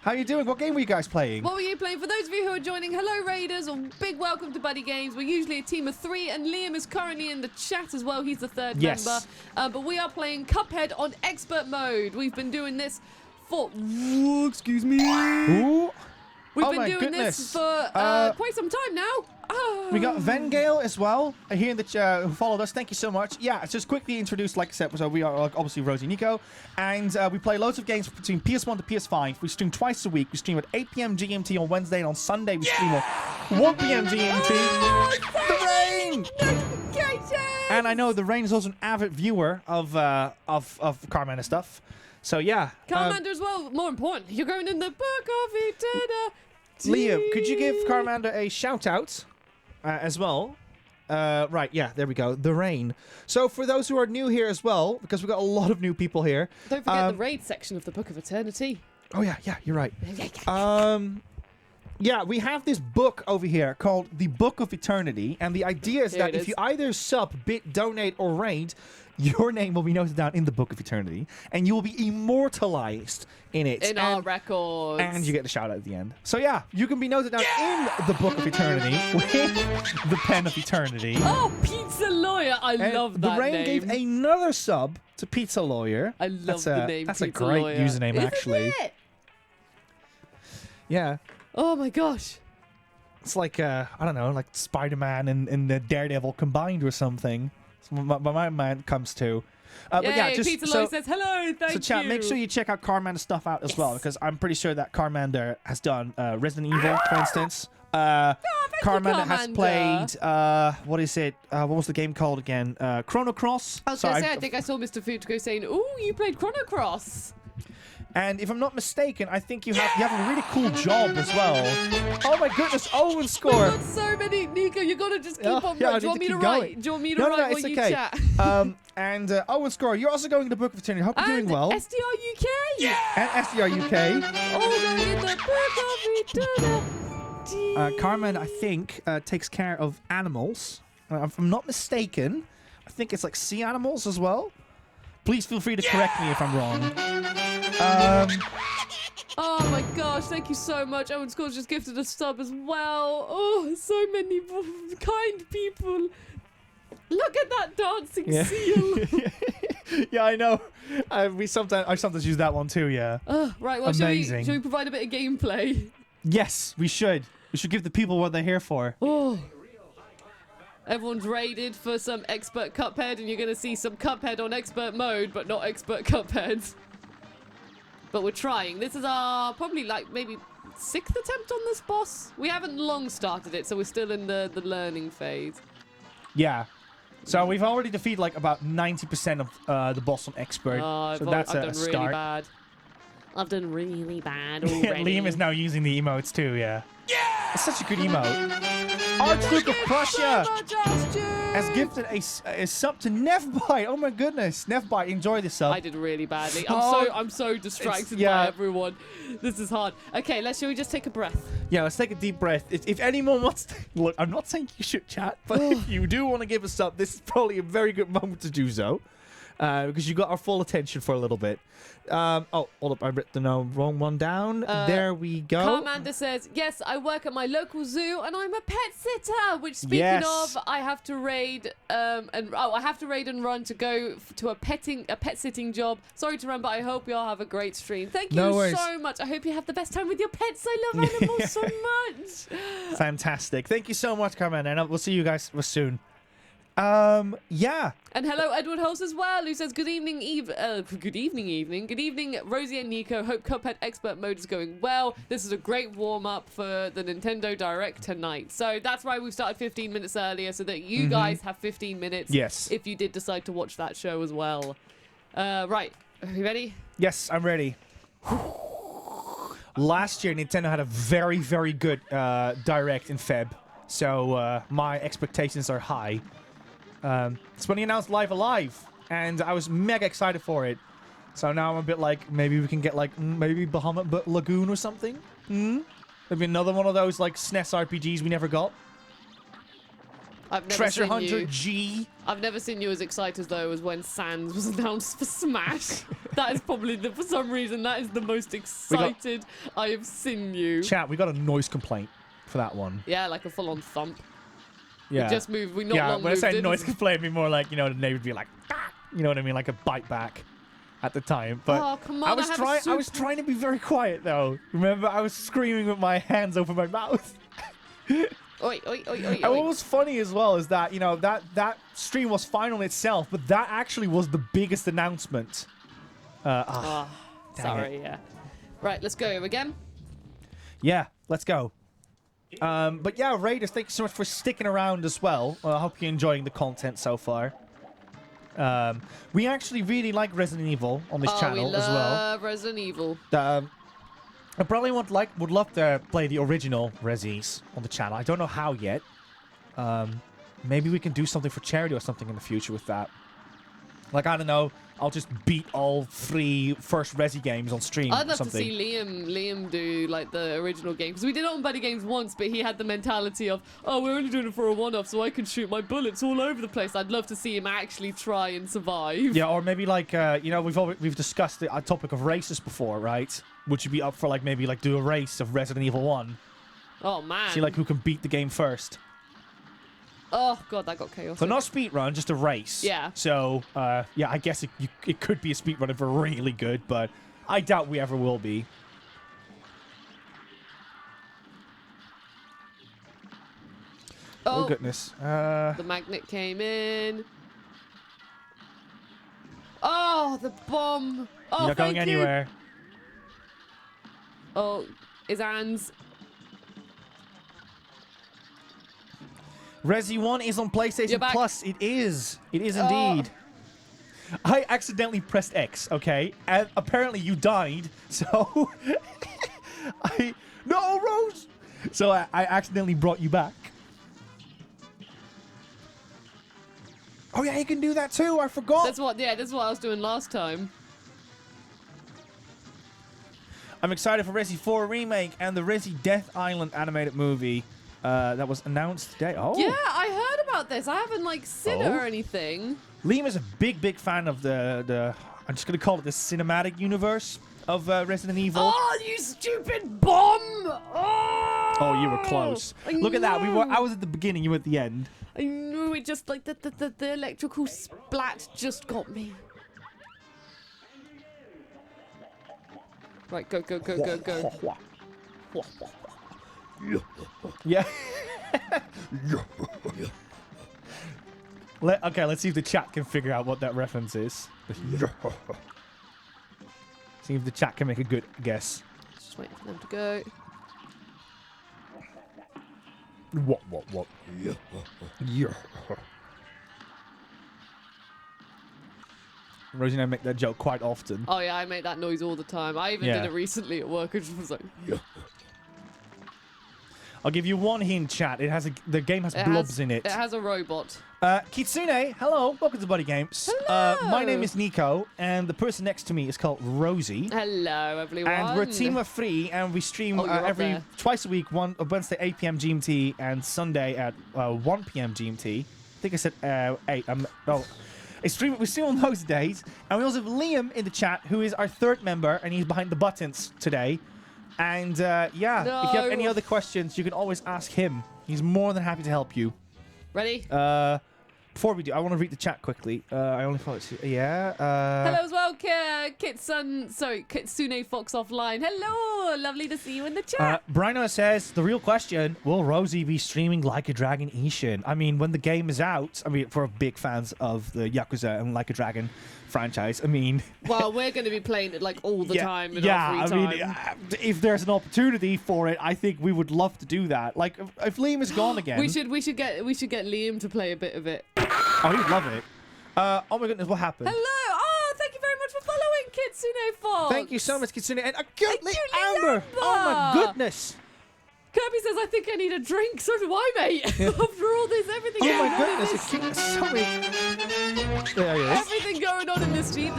How are you doing? What game were you guys playing? What were you playing? For those of you who are joining, hello Raiders, or big welcome to BuddyGames. We're usually a team of 3, and Liam is currently in the chat as well. He's the 3rd member. But we are playing Cuphead on expert mode. We've been doing this for... Ooh, excuse me. Ooh. We've been doing this for quite some time now. We got Vengale as well here in the who followed us. Thank you so much. Yeah, just quickly introduced, like I said, so we are obviously Rosie and Nico, and we play loads of games between PS1 to PS5. We stream twice a week. We stream at 8 p.m. GMT on Wednesday, and on Sunday we stream at 1 p.m. GMT. The Rain! And I know the Rain is also an avid viewer of Carmanda stuff. So yeah. Carmanda as well. More important, you're going in the book of Eternityyy. Liam, could you give Carmanda a shout out as well? Right, yeah, there we go. The Rain. So for those who are new here as well, because we've got a lot of new people here. Don't forget the raid section of the Book of Eternityyy. Oh yeah, you're right. Yeah, we have this book over here called the Book of Eternityyy, and the idea is that if you either sub, bit, donate, or raid, your name will be noted down in the Book of Eternityyy, and you will be immortalized in it. In our records. And you get the shout out at the end. So yeah, you can be noted down in the Book of Eternityyy with the Pen of Eternity. Oh, Pizza Lawyer. I love that The Rain name. gave another sub to Pizza Lawyer. I love the name That's Pizza a great Lawyer. username, Isn't actually. it? Yeah. Oh my gosh. It's like, I don't know, like Spider-Man and the Daredevil combined or something. My mind comes to. But yeah, just Pizza Lawyer says hello, thank you. So chat, make sure you check out Carmander's stuff out as well, because I'm pretty sure that Carmander has done Resident Evil, for instance. Carmander has played, what is it? What was the game called again? Chrono Cross. I was going to say, I think I saw Mr. Futuko saying, ooh, you played Chrono Cross. And if I'm not mistaken, I think you have a really cool job as well. Oh my goodness, Owen score! We've got so many, Nico. You gotta just keep on. Yeah, Do you want me to write? Do you want me to write while you chat? And Owen score, you're also going to the Book of Eternityyy. Hope you're doing well. SDR UK. Yeah. And SDR UK. All going in the Book of Eternityyy. Carmen, I think, takes care of animals. If I'm not mistaken, I think it's like sea animals as well. Please feel free to correct me if I'm wrong. Oh my gosh, thank you so much. Owen Scores just gifted a sub as well. Oh, so many kind people. Look at that dancing seal. Yeah, I know. I sometimes use that one too, yeah. Right, well, amazing. Shall we provide a bit of gameplay? Yes, we should. We should give the people what they're here for. Oh. Everyone's raided for some expert Cuphead, and you're going to see some Cuphead on expert mode, but not expert Cuphead. But we're trying. This is our probably like maybe 6th attempt on this boss. We haven't long started it, so we're still in the learning phase. Yeah. So we've already defeated like about 90% of the boss on expert. So that's a start. Really bad. I've done really bad already. Liam is now using the emotes too, yeah. It's such a good emote. Archduke of Prussia has gifted a sub to Nefbite. Oh my goodness. Nefbite, enjoy this sub. I did really badly. I'm so distracted by everyone. This is hard. Okay, shall we just take a breath? Yeah, let's take a deep breath. If anyone wants to... Look, I'm not saying you should chat, but if you do want to give us sub, this is probably a very good moment to do so. Because you got our full attention for a little bit. Oh, hold up. I written the wrong one down. There we go. Carmander says, yes, I work at my local zoo and I'm a pet sitter. Which, speaking of, I have to raid I have to raid and run to go to a pet sitting job. Sorry to run, but I hope you all have a great stream. Thank you so much. I hope you have the best time with your pets. I love animals so much. Fantastic. Thank you so much, Carmander. And we'll see you guys soon. Yeah. And hello, Edward Hulse as well, who says, good evening, Rosie and Nico. Hope Cuphead Expert Mode is going well. This is a great warm-up for the Nintendo Direct tonight. So that's why we've started 15 minutes earlier, so that you guys have 15 minutes. Yes. If you did decide to watch that show as well. Right. Are you ready? Yes, I'm ready. Last year, Nintendo had a very, very good Direct in Feb. So my expectations are high. It's when he announced Live Alive, and I was mega excited for it. So now I'm a bit like, maybe we can get like, maybe Bahamut Lagoon or something? Maybe another one of those like SNES RPGs we never got. I've never Treasure seen Hunter you. G. I've never seen you as excited though as when Sans was announced for Smash. That is probably for some reason that is the most excited I have seen you. Chat, we got a noise complaint for that one. Yeah, like a full-on thump. Yeah. We just moved. We not long moved. When I say noise complaint, it'd be more like, you know, the neighbor would be like, ah! You know what I mean, like a bite back at the time. But oh, come on, I was trying to be very quiet though. Remember, I was screaming with my hands over my mouth. Oi, oi, oi, oi, And what oi. was funny as well is that, you know, that stream was fine on itself, but that actually was the biggest announcement. Dang Sorry, it. yeah. Right, let's go again. Yeah, let's go. But yeah, Raiders, thank you so much for sticking around as well. I hope you're enjoying the content so far. We actually really like Resident Evil on this channel we as well. love Resident Evil. I probably would love to play the original Resis on the channel. I don't know how yet. Maybe we can do something for charity or something in the future with that. Like, I don't know, I'll just beat all 3 first Resi games on stream I'd or love something. to see Liam do like the original game, because we did it on BuddyGames once, but he had the mentality of, oh, we're only doing it for a one-off, so I can shoot my bullets all over the place. I'd love to see him actually try and survive. Yeah, or maybe like you know, we've discussed the topic of races before, right? Would you be up for like maybe like do a race of Resident Evil 1? Oh man. See like who can beat the game first. Oh god, that got chaotic. So not speed run, just a race. Yeah. So yeah, I guess it could be a speed run if we're really good, but I doubt we ever will be. Oh goodness. The magnet came in. Oh, the bomb. Oh, You're not going thank you. anywhere. Oh, his hands. Resi 1 is on You're PlayStation back. Plus. It is. It is indeed. I accidentally pressed X, okay? And apparently you died, so... No, Rose! So I accidentally brought you back. Oh yeah, you can do that too, I forgot! That's what I was doing last time. I'm excited for Resi 4 Remake and the Resi Death Island animated movie that was announced today. Oh! Yeah, I heard about this. I haven't like seen it Oh. or anything. Liam is a big fan of the I'm just gonna call it the cinematic universe of Resident Evil. Oh, you stupid bomb! Oh, you were close. I Look at that. know. I was at the beginning, you were at the end. I knew it, just like the electrical splat just got me. Right, go, go, go, go, go. Yeah. Okay, let's see if the chat can figure out what that reference is. See if the chat can make a good guess. Just waiting for them to go. What? Yeah. Rosie and I make that joke quite often. Oh yeah, I make that noise all the time. I even Yeah. did it recently at work. I just was like, I'll give you one hint, chat. The game has blobs in it. It has a robot. Kitsune, hello. Welcome to BuddyGames. Hello. My name is Nico, and the person next to me is called Rosie. Hello, everyone. And we're a team of 3, and we stream Oh, you're up there. twice a week, Wednesday 8 p.m. GMT and Sunday at 1 p.m. GMT. I think I said 8. We stream on those days, and we also have Liam in the chat, who is our 3rd member, and he's behind the buttons today. And yeah, if you have any No. other questions, you can always ask him. He's more than happy to help you. Ready? Before we do, I want to read the chat quickly. I only thought, yeah. Hello as well, Kitsune Fox Offline. Hello, lovely to see you in the chat. Brino says, the real question, will Rosie be streaming Like a Dragon Ishin? I mean, when the game is out, I mean, for big fans of the Yakuza and Like a Dragon franchise, I mean... Well, we're going to be playing it like all the time in yeah, our free I time. mean, if there's an opportunity for it, I think we would love to do that. Like, if Liam is gone again... We should get Liam to play a bit of it. Oh, he'd love it. Oh my goodness, what happened? Hello! Oh, thank you very much for following Kitsune Fox. Thank you so much, Kitsune. And a cute cute Amber. Amber. Oh my goodness. Kirby says, I think I need a drink. So do I, mate. After all this, everything Oh going my on in goodness, this a cute... Sorry. There he is. everything going on in this team.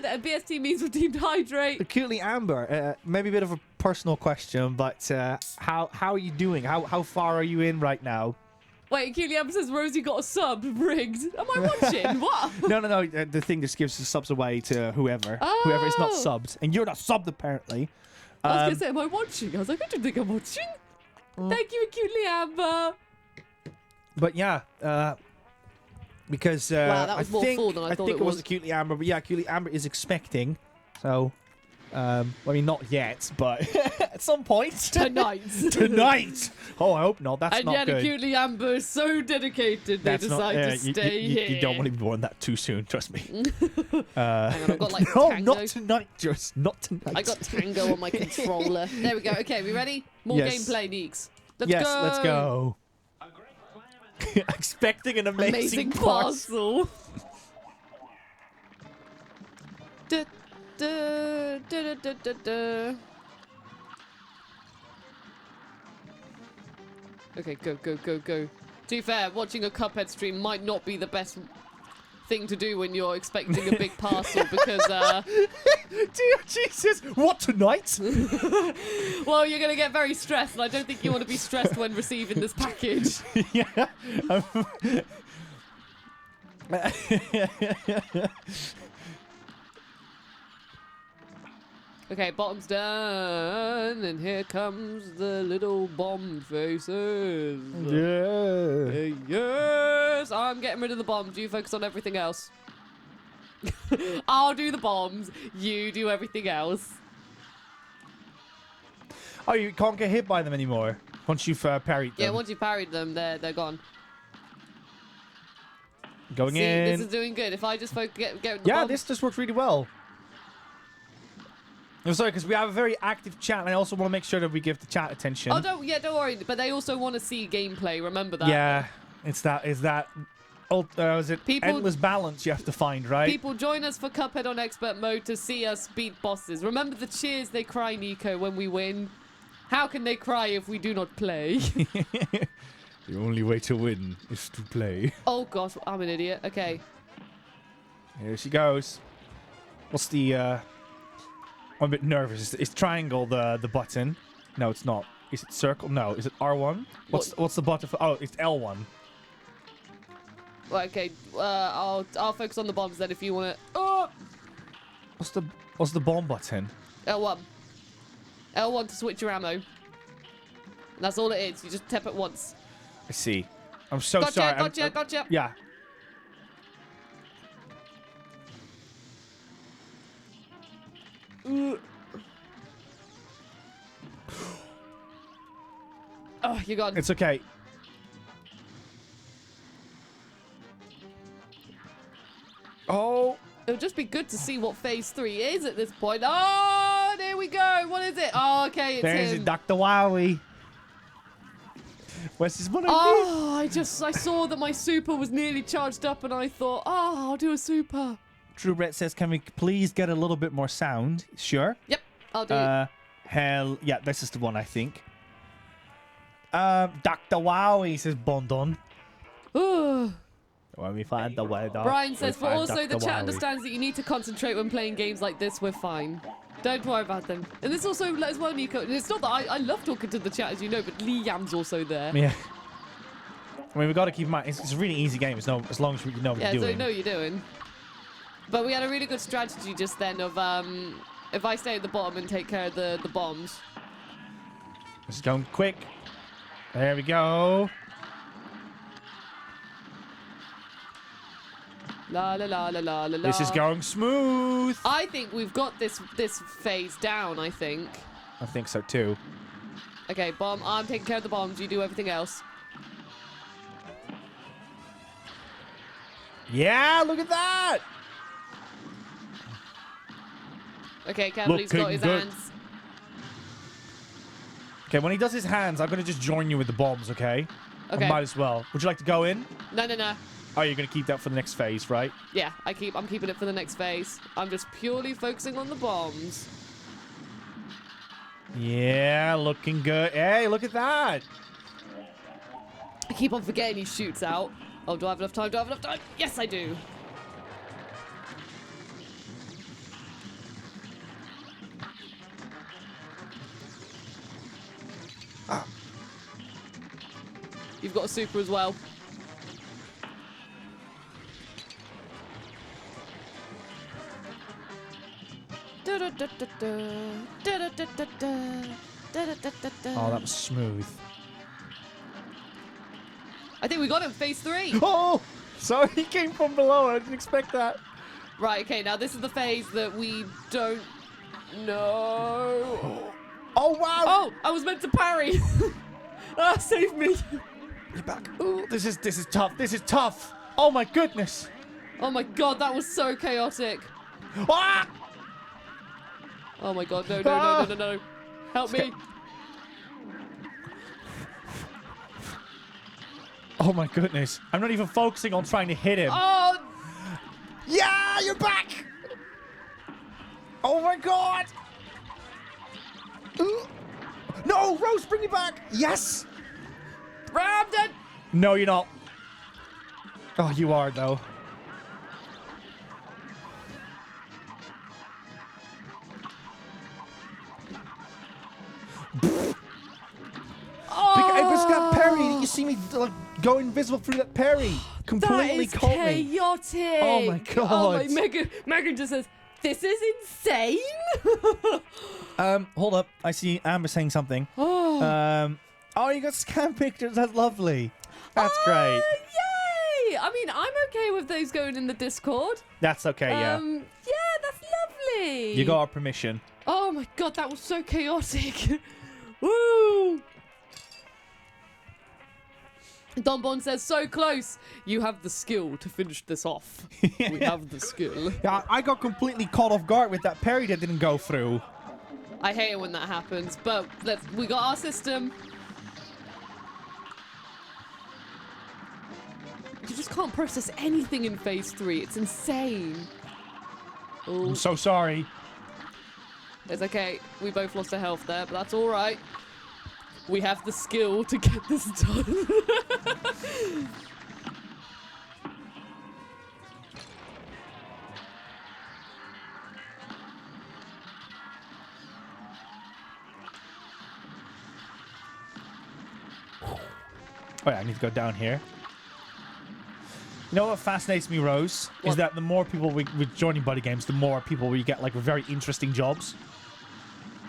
And BST means redeemed hydrate. Acutely Amber, maybe a bit of a personal question, but how are you doing? How far are you in right now? Wait, Keely Amber says Rosie got a sub rigged. Am I watching? What? No. The thing just gives the subs away to whoever is not Oh. subbed, and you're not subbed apparently. I was gonna say, am I watching? I was like, I don't think I'm watching. Thank you, Acutely Amber. But yeah, because Wow, that was I more think full than I thought think it it was was. Acutely Amber, but yeah, Acutely Amber is expecting, so I mean, not yet, but at some point. Tonight. Tonight! Oh, I hope not. That's And not yet, good. acutely Amber is so dedicated, they decide to stay here. You don't want to be born that too soon, trust me. Hang on, I've got like no, Tango. not tonight, just not tonight. I got Tango on my controller. There we go. Okay, we ready? More Yes. gameplay, Neeks. Let's yes, go. let's go. Expecting an amazing parcel. Da, da, da, da, da, da. Okay, go, go, go, go. To be fair, watching a Cuphead stream might not be the best thing to do when you're expecting a big parcel because, Dear Jesus, what tonight? well, you're going to get very stressed, and I don't think you want to be stressed when receiving this package. Yeah. Okay, bottom's done, and here comes the little bomb faces. Yeah. Yes, I'm getting rid of the bombs. You focus on everything else. I'll do the bombs. You do everything else. Oh, you can't get hit by them anymore once you've parried them. Yeah, once you've parried them, they're gone. Going See, in. this is doing good. If I just get the Yeah, bombs. this just works really well. I'm sorry, because we have a very active chat, and I also want to make sure that we give the chat attention. Oh, don't worry. But they also want to see gameplay. Remember that. Yeah, is that is it People- endless balance you have to find, right? People join us for Cuphead on expert mode to see us beat bosses. Remember the cheers they cry, Nico, when we win? How can they cry if we do not play? The only way to win is to play. Oh gosh, I'm an idiot. Okay. Here she goes. What's the I'm a bit nervous. Is triangle the button? No, it's not. Is it circle? No. Is it R1? What's the button for? Oh, it's L1. Well, okay. I'll focus on the bombs then if you want to. Oh! What's the bomb button? L1. L1 to switch your ammo. And that's all it is. You just tap it once. I see. I'm so Gotcha, sorry. gotcha. Yeah. Oh, you're gone. It's okay. Oh. It'll just be good to see what phase 3 is at this point. Oh, there we go. What is it? Oh, okay, it's There's him. it, Dr. Wowie. Where's his money? Oh, I saw that my super was nearly charged up and I thought, oh, I'll do a super. True Brett says, can we please get a little bit more sound? Sure. Yep, I'll do it. Hell, yeah, this is the one, I think. Dr. Wowie says, Bondon. Ooh. When we find the way, Brian says, but also the chat understands that you need to concentrate when playing games like this. We're fine. Don't worry about them. And this also as well, Nico. And it's not that I love talking to the chat, as you know, but Liam's also there. Yeah. I mean, we've got to keep in mind, it's a really easy game as long as you know what Yeah, you're so you doing. know what you're doing. But we had a really good strategy just then of, if I stay at the bottom and take care of the bombs. This is going quick. There we go. La la la la la la la. This is going smooth. I think we've got this phase down, I think. I think so too. Okay, bomb. I'm taking care of the bombs. You do everything else. Yeah, look at that. Okay, Cavali's got his good. hands. Okay, when he does his hands, I'm going to just join you with the bombs, okay? Okay. I might as well. Would you like to go in? No. Oh, you're going to keep that for the next phase, right? Yeah, I'm keeping it for the next phase. I'm just purely focusing on the bombs. Yeah, looking good. Hey, look at that. I keep on forgetting he shoots out. Oh, do I have enough time? Yes, I do. You've got a super as well. Oh, that was smooth. I think we got him, phase 3. Oh, sorry, he came from below. I didn't expect that. Right, okay, now this is the phase that we don't No. Oh, wow. Oh, I was meant to parry. Save me. You're back. Ooh, this is tough. This is tough. Oh, my goodness. Oh my god, that was so chaotic. Ah! Oh my god, no. Help me. Oh, my goodness. I'm not even focusing on trying to hit him. Oh, Yeah, you're back. Oh, my God. No, Rose, bring me back. Yes. rammed it. No, you're not. Oh, you are, though. Oh, It was that parry. You see me like, go invisible through that parry. Completely that is caught me. chaotic. Oh my god. Oh my, Megan just says, this is insane. Hold up. I see Amber saying something. Oh. Oh, you got scan pictures. That's lovely. That's great. Yay! I mean, I'm okay with those going in the Discord. That's okay, yeah. Yeah, that's lovely. You got our permission. Oh my god, that was so chaotic. Woo! Don Bon says, so close. You have the skill to finish this off. We have the skill. Yeah, I got completely caught off guard with that parry that didn't go through. I hate it when that happens, but we got our system. You just can't process anything in phase 3. It's insane. Oh, I'm so sorry. it's okay. We both lost our health there, but that's all right. We have the skill to get this done. Oh yeah, I need to go down here. You know what fascinates me, Rose? What? Is that the more people we joining BuddyGames, the more people we get like very interesting jobs.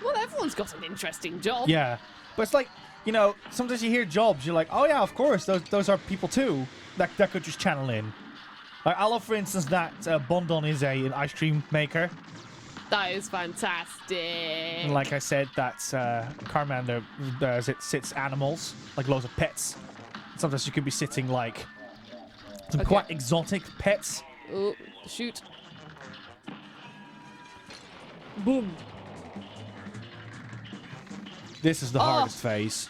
Well, everyone's got an interesting job. Yeah. But it's like, you know, sometimes you hear jobs, you're like, oh yeah, of course, those are people too that could just channel in. Like, I love, for instance, that Bondon is an ice cream maker. That is fantastic. And like I said, that's Carmander sits animals, like loads of pets. Sometimes you could be sitting like some Okay. quite exotic pets. Oh, shoot. Boom. This is the hardest phase.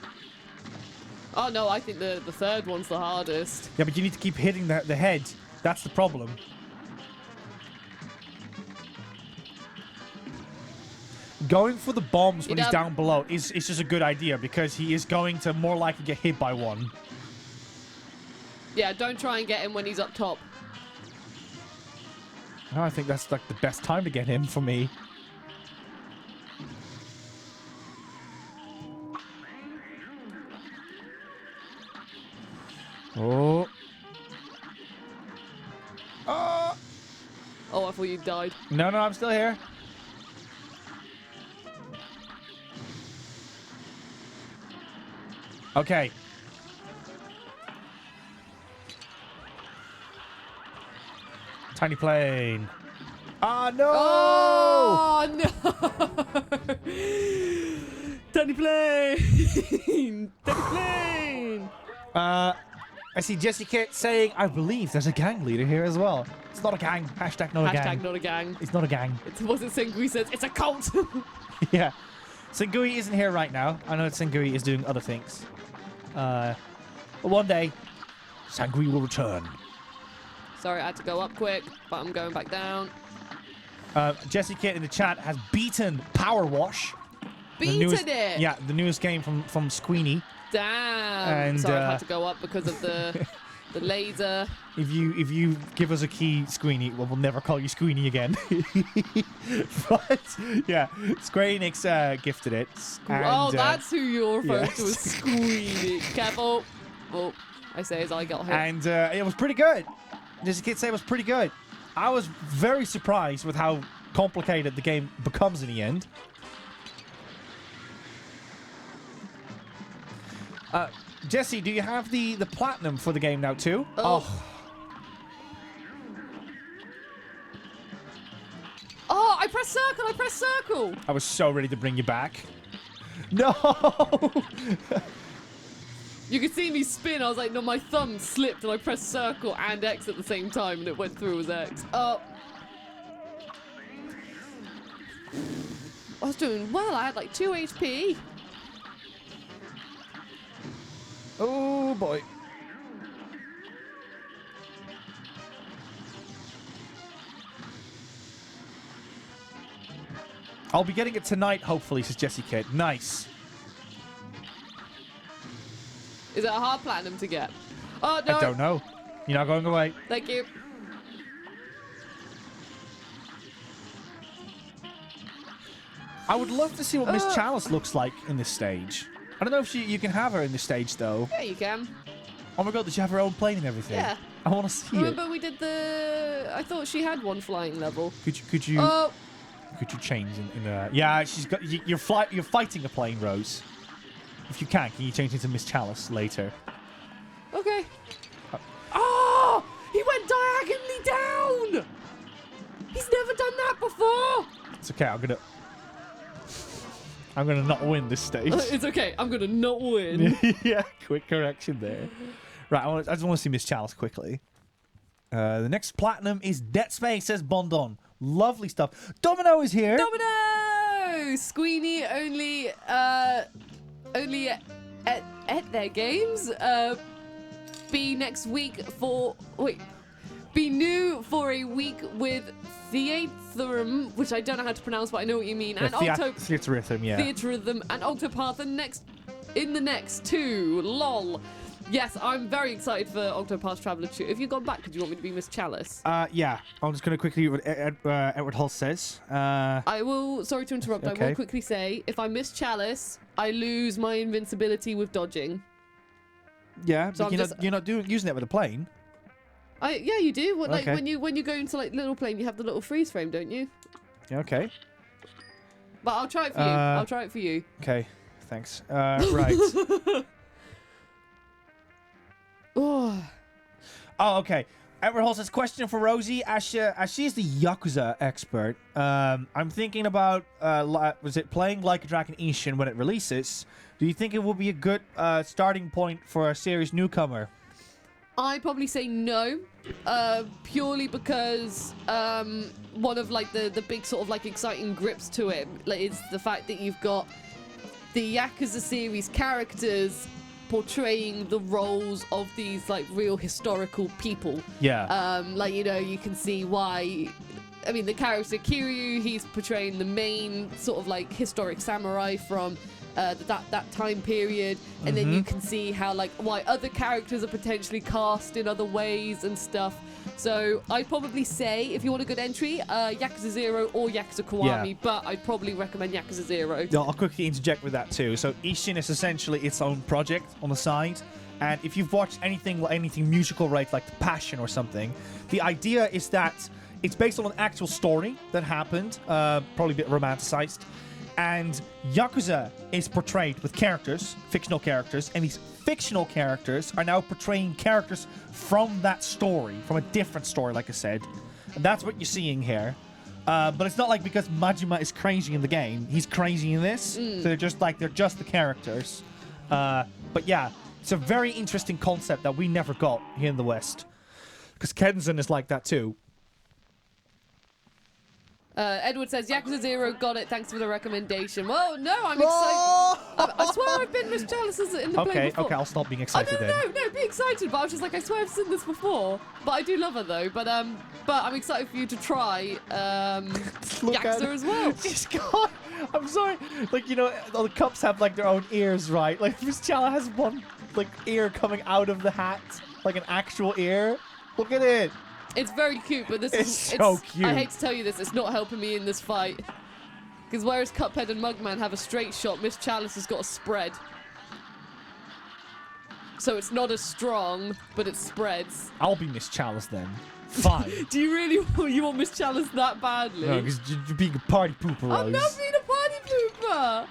Oh no, I think the third one's the hardest. Yeah, but you need to keep hitting the head. That's the problem. Going for the bombs when he's down below is just a good idea because he is going to more likely get hit by one. Yeah, don't try and get him when he's up top. No, I think that's like the best time to get him for me. Oh. Oh. Oh, I thought you died. No, I'm still here. Okay. Tiny plane. Ah, no! Oh no! Tiny plane! Tiny plane! I see Jesse Kit saying, I believe there's a gang leader here as well. It's not a gang. Hashtag not a gang. Hashtag not a gang. It's not a gang. It wasn't Sengui says, it's a cult! Yeah. Sengui isn't here right now. I know that Sengui is doing other things. But one day, Sengui will return. Sorry, I had to go up quick, but I'm going back down. Jesse Kit in the chat has beaten Power Wash. Beaten it! Yeah, the newest game from Squeenie. Damn! And, Sorry, I had to go up because of the laser. If you give us a key, Squeenie, well, we'll never call you Squeenie again. But yeah, Square Enix gifted it. And, oh, that's who you're referring yes. to as Squeenie. Careful. Oh, I say as I got hit. And it was pretty good. Jesse Kit said it was pretty good. I was very surprised with how complicated the game becomes in the end. Jesse, do you have the platinum for the game now too? Oh. Oh, I pressed circle. I was so ready to bring you back. No! You could see me spin. I was like, no, my thumb slipped and I pressed circle and X at the same time and it went through as X. Oh. I was doing well. I had like 2 HP. Oh boy. I'll be getting it tonight, hopefully, says Jessie Kid. Nice. Is it a hard platinum to get? Oh, no. I don't know. You're not going away. Thank you. I would love to see what Miss Chalice looks like in this stage. I don't know if you can have her in this stage, though. Yeah, you can. Oh my god, does she have her own plane and everything? Yeah. I want to see Remember it. we did the... I thought she had one flying level. Could you Oh. change in yeah, she's got you're fighting a plane, Rose. If you can you change into Miss Chalice later? Okay. Oh! He went diagonally down! He's never done that before! It's okay, I'm gonna not win this stage. It's okay, I'm gonna not win. Yeah, quick correction there. Right, I just want to see Miss Chalice quickly. The next platinum is Dead Space, says Bondon. Lovely stuff. Domino is here. Domino! Squeenie only at their games. Be next week for... Wait. Be new for a week with Theatrhythm, which I don't know how to pronounce, but I know what you mean. And Theatrhythm, yeah. Theatrhythm and Octopath in the next two. LOL. Yes, I'm very excited for Octopath Traveler 2. If you've gone back, do you want me to be Miss Chalice? Yeah. I'm just going to quickly read what Edward Hull says. I will, sorry to interrupt, okay. I will quickly say, if I miss Chalice, I lose my invincibility with dodging. Yeah, So but you're not using it with a plane. Yeah, you do. Like Okay. when you go into like little plane, you have the little freeze frame, don't you? Yeah, okay. But I'll try it for you. I'll try it for you. Okay, thanks. Right. Oh. Oh, okay. Edward Hall says, question for Rosie. As she's the Yakuza expert, I'm thinking about, was it playing Like a Dragon Ishin when it releases? Do you think it will be a good starting point for a series newcomer? I'd probably say no, purely because one of like the big sort of like exciting grips to it is the fact that you've got the Yakuza series characters portraying the roles of these like real historical people. Yeah. Like, you know, you can see why. I mean, the character Kiryu, he's portraying the main sort of like historic samurai from that time period, and then you can see how like why other characters are potentially cast in other ways and stuff. So I'd probably say if you want a good entry, Yakuza 0 or Yakuza Kiwami, but I'd probably recommend Yakuza 0. No, I'll quickly interject with that too. So Ishin is essentially its own project on the side, and if you've watched anything musical, right, like The Passion or something, the idea is that it's based on an actual story that happened, probably a bit romanticized. And Yakuza is portrayed with characters, fictional characters, and these fictional characters are now portraying characters from that story, from a different story, like I said. And that's what you're seeing here. But it's not like because Majima is crazy in the game, he's crazy in this. So they're just the characters. But yeah, it's a very interesting concept that we never got here in the West. Because Kenzan is like that too. Edward says, Yakuza 0, got it, thanks for the recommendation. Well, no, I'm excited. I swear I've been Miss Chalice in the play before. Okay, I'll stop being excited then. No, be excited, but I was just like, I swear I've seen this before. But I do love her though, but I'm excited for you to try Yakuza as well. She's got, I'm sorry, like, you know, all the cups have like their own ears, right? Like Miss Chala has one like ear coming out of the hat, like an actual ear. Look at it. It's very cute, but this it's is so cute. I hate to tell you this, it's not helping me in this fight. Because whereas Cuphead and Mugman have a straight shot, Miss Chalice has got a spread. So it's not as strong, but it spreads. I'll be Miss Chalice then. Fine. Do you really want Miss Chalice that badly? No, because you're being a party pooper, Rose. I'm not being a party pooper.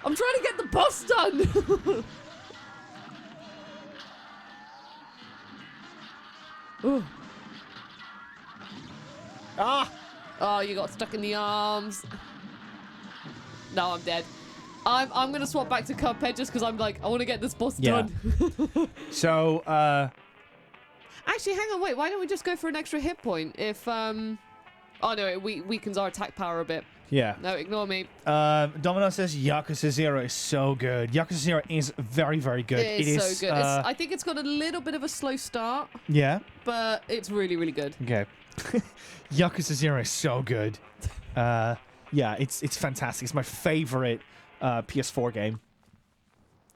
I'm trying to get the boss done. Ooh. Ah! Oh, you got stuck in the arms. No, I'm dead. I'm gonna swap back to Cuphead just because I'm like, I want to get this boss done. So, Actually, hang on, wait. Why don't we just go for an extra hit point? If oh no, it weakens our attack power a bit. yeah. No, ignore me. Domino says Yakuza 0 is so good. Yakuza 0 is very, very good. It is so good. I think it's got a little bit of a slow start, yeah. but it's really, really good. Okay. Yakuza 0 is so good. Yeah, it's fantastic. It's my favorite PS4 game.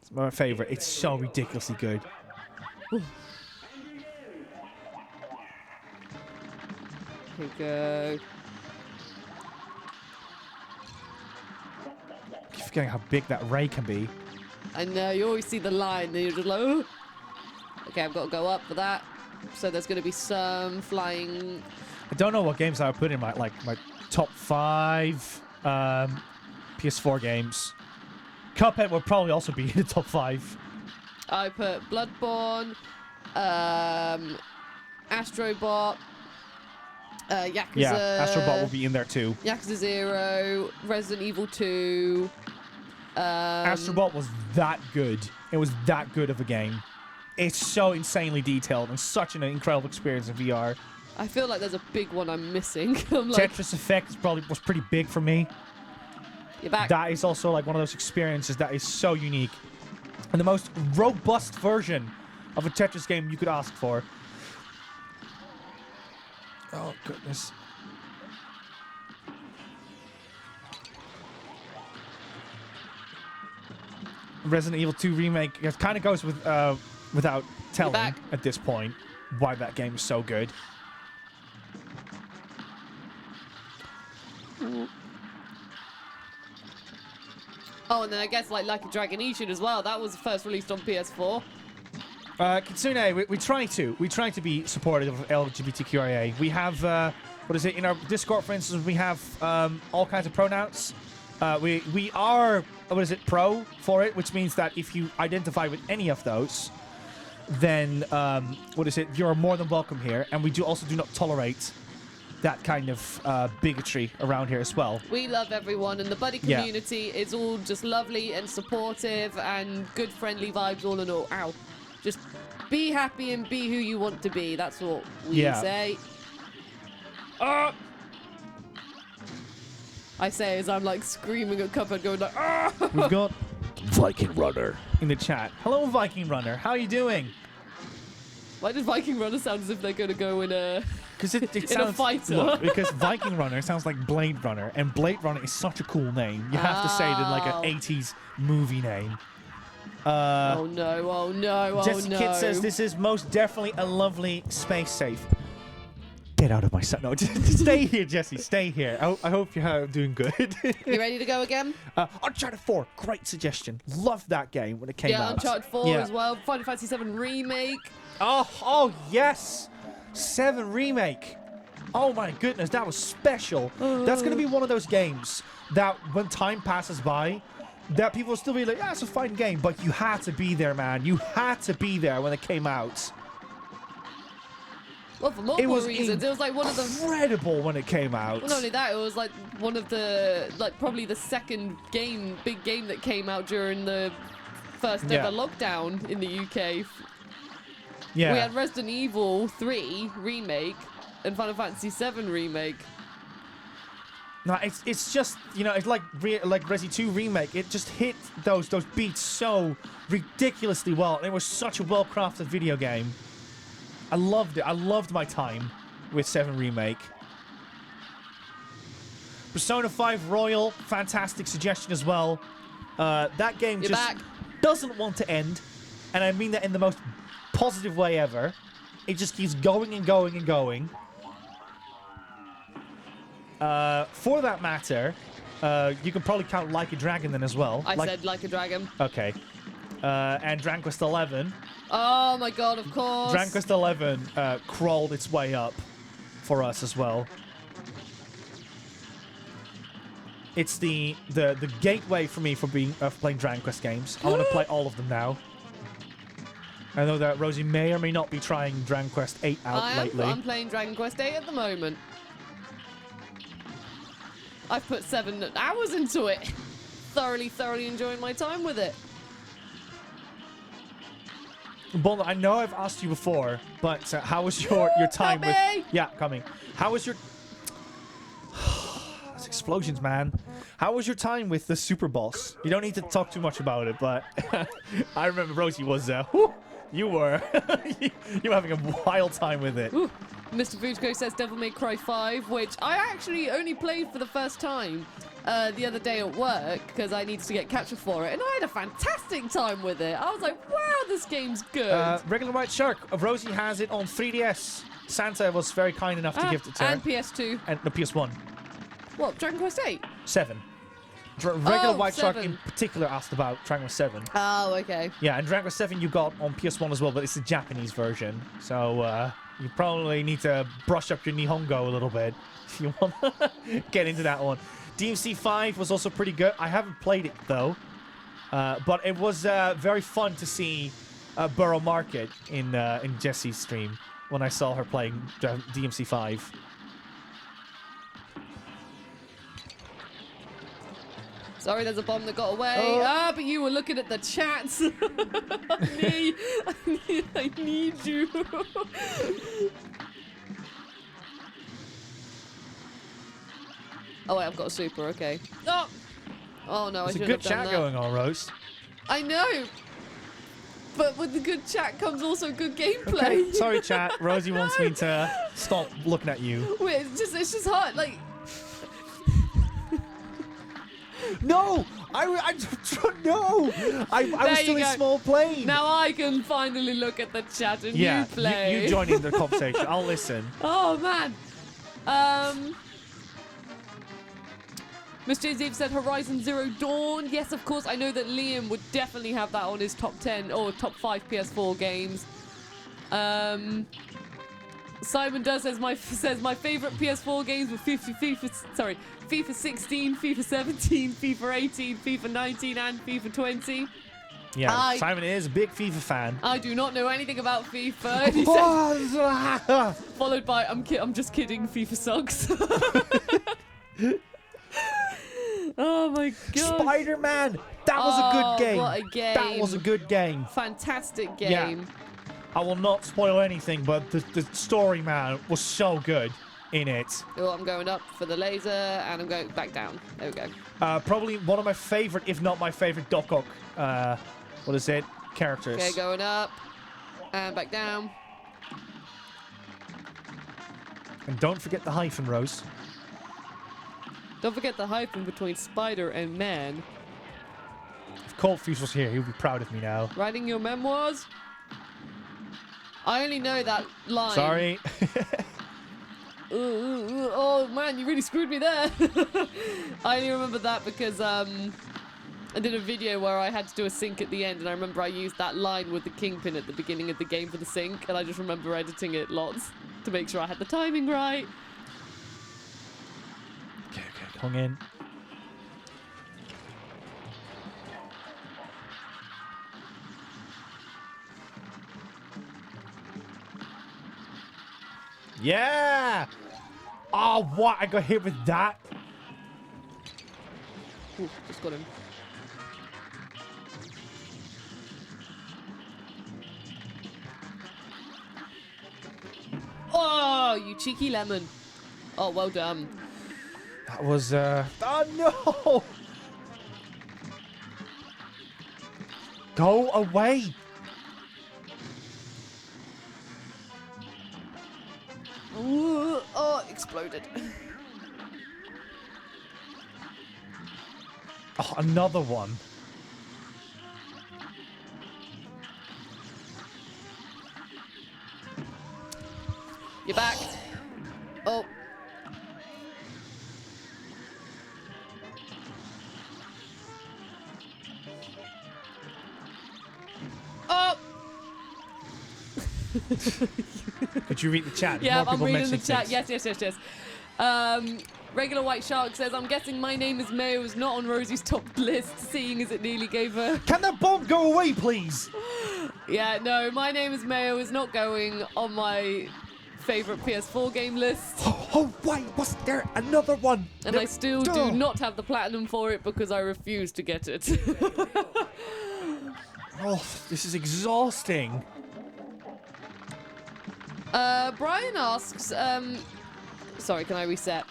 It's my favorite. It's so ridiculously good. Here we go. I keep forgetting how big that ray can be. I know, you always see the line, and you're just like, oh. Okay, I've got to go up for that. So there's going to be some flying. I don't know what games I would put in my top 5 PS4 games. Cuphead would probably also be in the top 5. I put Bloodborne, Astrobot, Yakuza. Yeah, Astrobot will be in there too. Yakuza 0, Resident Evil 2. Astrobot was that good. It was that good of a game. It's so insanely detailed and such an incredible experience in VR. I feel like there's a big one I'm missing. I'm like, Tetris Effect was pretty big for me. you're back. That is also like one of those experiences that is so unique. And the most robust version of a Tetris game you could ask for. Oh, goodness. Resident Evil 2 Remake, it kind of goes with without telling back. at this point why that game is so good. Oh, and then I guess like Lucky Dragon Ishin as well. That was first released on PS4. Kitsune, we try to be supportive of LGBTQIA. We have what is it in our Discord, for instance? We have all kinds of pronouns. We are what is it, pro for it, which means that if you identify with any of those, then what is it? You're more than welcome here, and we also do not tolerate that kind of bigotry around here as well. We love everyone, and the buddy community is all just lovely and supportive and good, friendly vibes all in all. Ow. Just be happy and be who you want to be. That's what we say. I say as I'm like screaming at Cuphead, going like, ah! We've got Viking Runner in the chat. Hello, Viking Runner. How are you doing? Why did Viking Runner sound as if they're going to go in a... Because it in sounds... a fighter. Look, because Viking Runner sounds like Blade Runner, and Blade Runner is such a cool name. You have to say it in like an 80s movie name. Oh no, oh no, oh Jesse no. Kid says this is most definitely a lovely space safe. Get out of my sight. No, just stay here, Jesse. Stay here. I hope you're doing good. You ready to go again? Uncharted 4, great suggestion. Loved that game when it came out. Yeah, Uncharted 4 as well. Final Fantasy 7 Remake. Oh yes! 7 Remake. Oh my goodness, that was special. That's going to be one of those games that when time passes by, that people will still be like, yeah, it's a fine game, but you had to be there, man. You had to be there when it came out. Well, for multiple reasons. It was like one of the... incredible when it came out. Well, not only that, it was like one of the... Like, probably the second game, big game that came out during the first ever lockdown in the UK. Yeah. We had Resident Evil 3 Remake and Final Fantasy 7 Remake. No, it's just, you know, it's like Resi 2 Remake. It just hit those beats so ridiculously well. It was such a well-crafted video game. I loved it. I loved my time with 7 Remake. Persona 5 Royal, fantastic suggestion as well. That game doesn't want to end, and I mean that in the most positive way ever. It just keeps going and going and going. For that matter, you can probably count Like a Dragon then as well. I said Like a Dragon. Okay. And Dragon Quest 11. Oh my god, of course. Dragon Quest 11 crawled its way up for us as well. It's the gateway for me for playing Dragon Quest games. I want to play all of them now. I know that Rosie may or may not be trying Dragon Quest 8 out lately. I'm playing Dragon Quest 8 at the moment. I've put 7 hours into it. Thoroughly enjoying my time with it. Bond, I know I've asked you before, but how was your time with? Yeah, coming. How was your? That's explosions, man. How was your time with the super boss? You don't need to talk too much about it, but I remember Rosie was. You were you were having a wild time with it. Ooh. Mr. Fujiko says Devil May Cry 5, which I actually only played for the first time the other day at work because I needed to get capture for it, and I had a fantastic time with it. I was like, wow, this game's good. Regular White Shark. Rosie has it on 3DS. Santa was very kind enough to give it to her. And PS2. And the PS1. What, Dragon Quest 8? 7. Regular White 7. Shark in particular asked about Dragon Quest 7. Oh, okay. Yeah, and Dragon Quest 7 you got on PS1 as well, but it's the Japanese version. So you probably need to brush up your Nihongo a little bit if you want to get into that one. DMC 5 was also pretty good. I haven't played it, though. But it was very fun to see Borough Market in Jessie's stream when I saw her playing DMC 5. Sorry, there's a bomb that got away. Oh. But you were looking at the chats. I need you. Oh, wait, I've got a super. Okay. Oh no, There's I a should good have done chat that. going on, Rose. I know. But with the good chat comes also good gameplay. Okay, sorry, chat. Rosie wants me to stop looking at you. Wait, it's just hard. Like, No! No! I was still in small plane. now I can finally look at the chat and Yeah, you play. you join in the conversation. I'll listen. Oh man. Mr. Aziz said Horizon Zero Dawn. Yes, of course. I know that Liam would definitely have that on his top 10 or top 5 PS4 games. Simon does says my favorite PS4 games were FIFA 16, FIFA 17, FIFA 18, FIFA 19, and FIFA 20. Yeah, Simon is a big FIFA fan. I do not know anything about FIFA. He said, followed by I'm just kidding. FIFA sucks. Oh my god. Spider-Man! That was a good game. What a game. That was a good game. Fantastic game. Yeah. I will not spoil anything, but the story, man, was so good in it. Oh, I'm going up for the laser, and I'm going back down. There we go. Probably one of my favorite, if not my favorite, Doc Ock, what is it, characters. Okay, going up, and back down. And don't forget the hyphen, Rose. Don't forget the hyphen between spider and man. If Colt Fuse was here, he would be proud of me now. Writing your memoirs? I only know that line. Sorry. Oh man, you really screwed me there. I only remember that because I did a video where I had to do a sync at the end, and I remember I used that line with the kingpin at the beginning of the game for the sync, and I just remember editing it lots to make sure I had the timing right. Okay, come in. Yeah! Oh, what? I got hit with that? Ooh, just got him. Oh, you cheeky lemon. Oh, well done. That was, oh, no! Go away! Ooh, oh, exploded. Oh, another one. You're back. Oh. Oh. Could you read the chat? Yeah, More I'm people reading the mentioning chat. things. Yes. Regular White Shark says, I'm guessing My Name is Mayo is not on Rosie's top list, seeing as it nearly gave her... Can that bomb go away, please? Yeah, no, My Name is Mayo is not going on my favorite PS4 game list. Oh, wait, wasn't there another one? And I still do not have the platinum for it because I refuse to get it. Oh, this is exhausting. Brian asks, sorry, can I reset?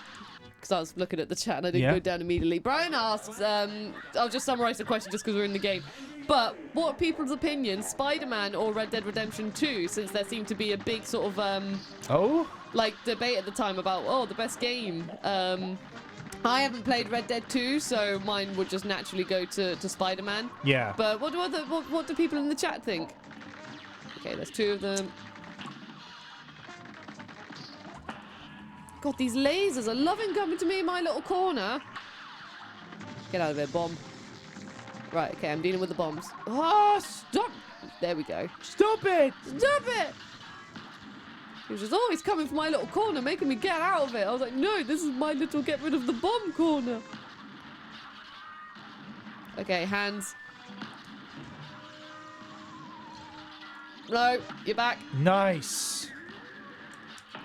Because I was looking at the chat and I didn't go down immediately. Brian asks, I'll just summarize the question just because we're in the game. But what are people's opinions, Spider-Man or Red Dead Redemption 2? Since there seemed to be a big sort of like debate at the time about the best game. I haven't played Red Dead 2, so mine would just naturally go to Spider-Man. Yeah. But what do people in the chat think? Okay, there's two of them. God, these lasers are loving coming to me in my little corner. Get out of here, bomb. Right, okay, I'm dealing with the bombs. Oh, stop! There we go. Stop it! Stop it! He was just always coming for my little corner, making me get out of it. I was like, no, this is my little get rid of the bomb corner. Okay, hands. No, you're back. Nice.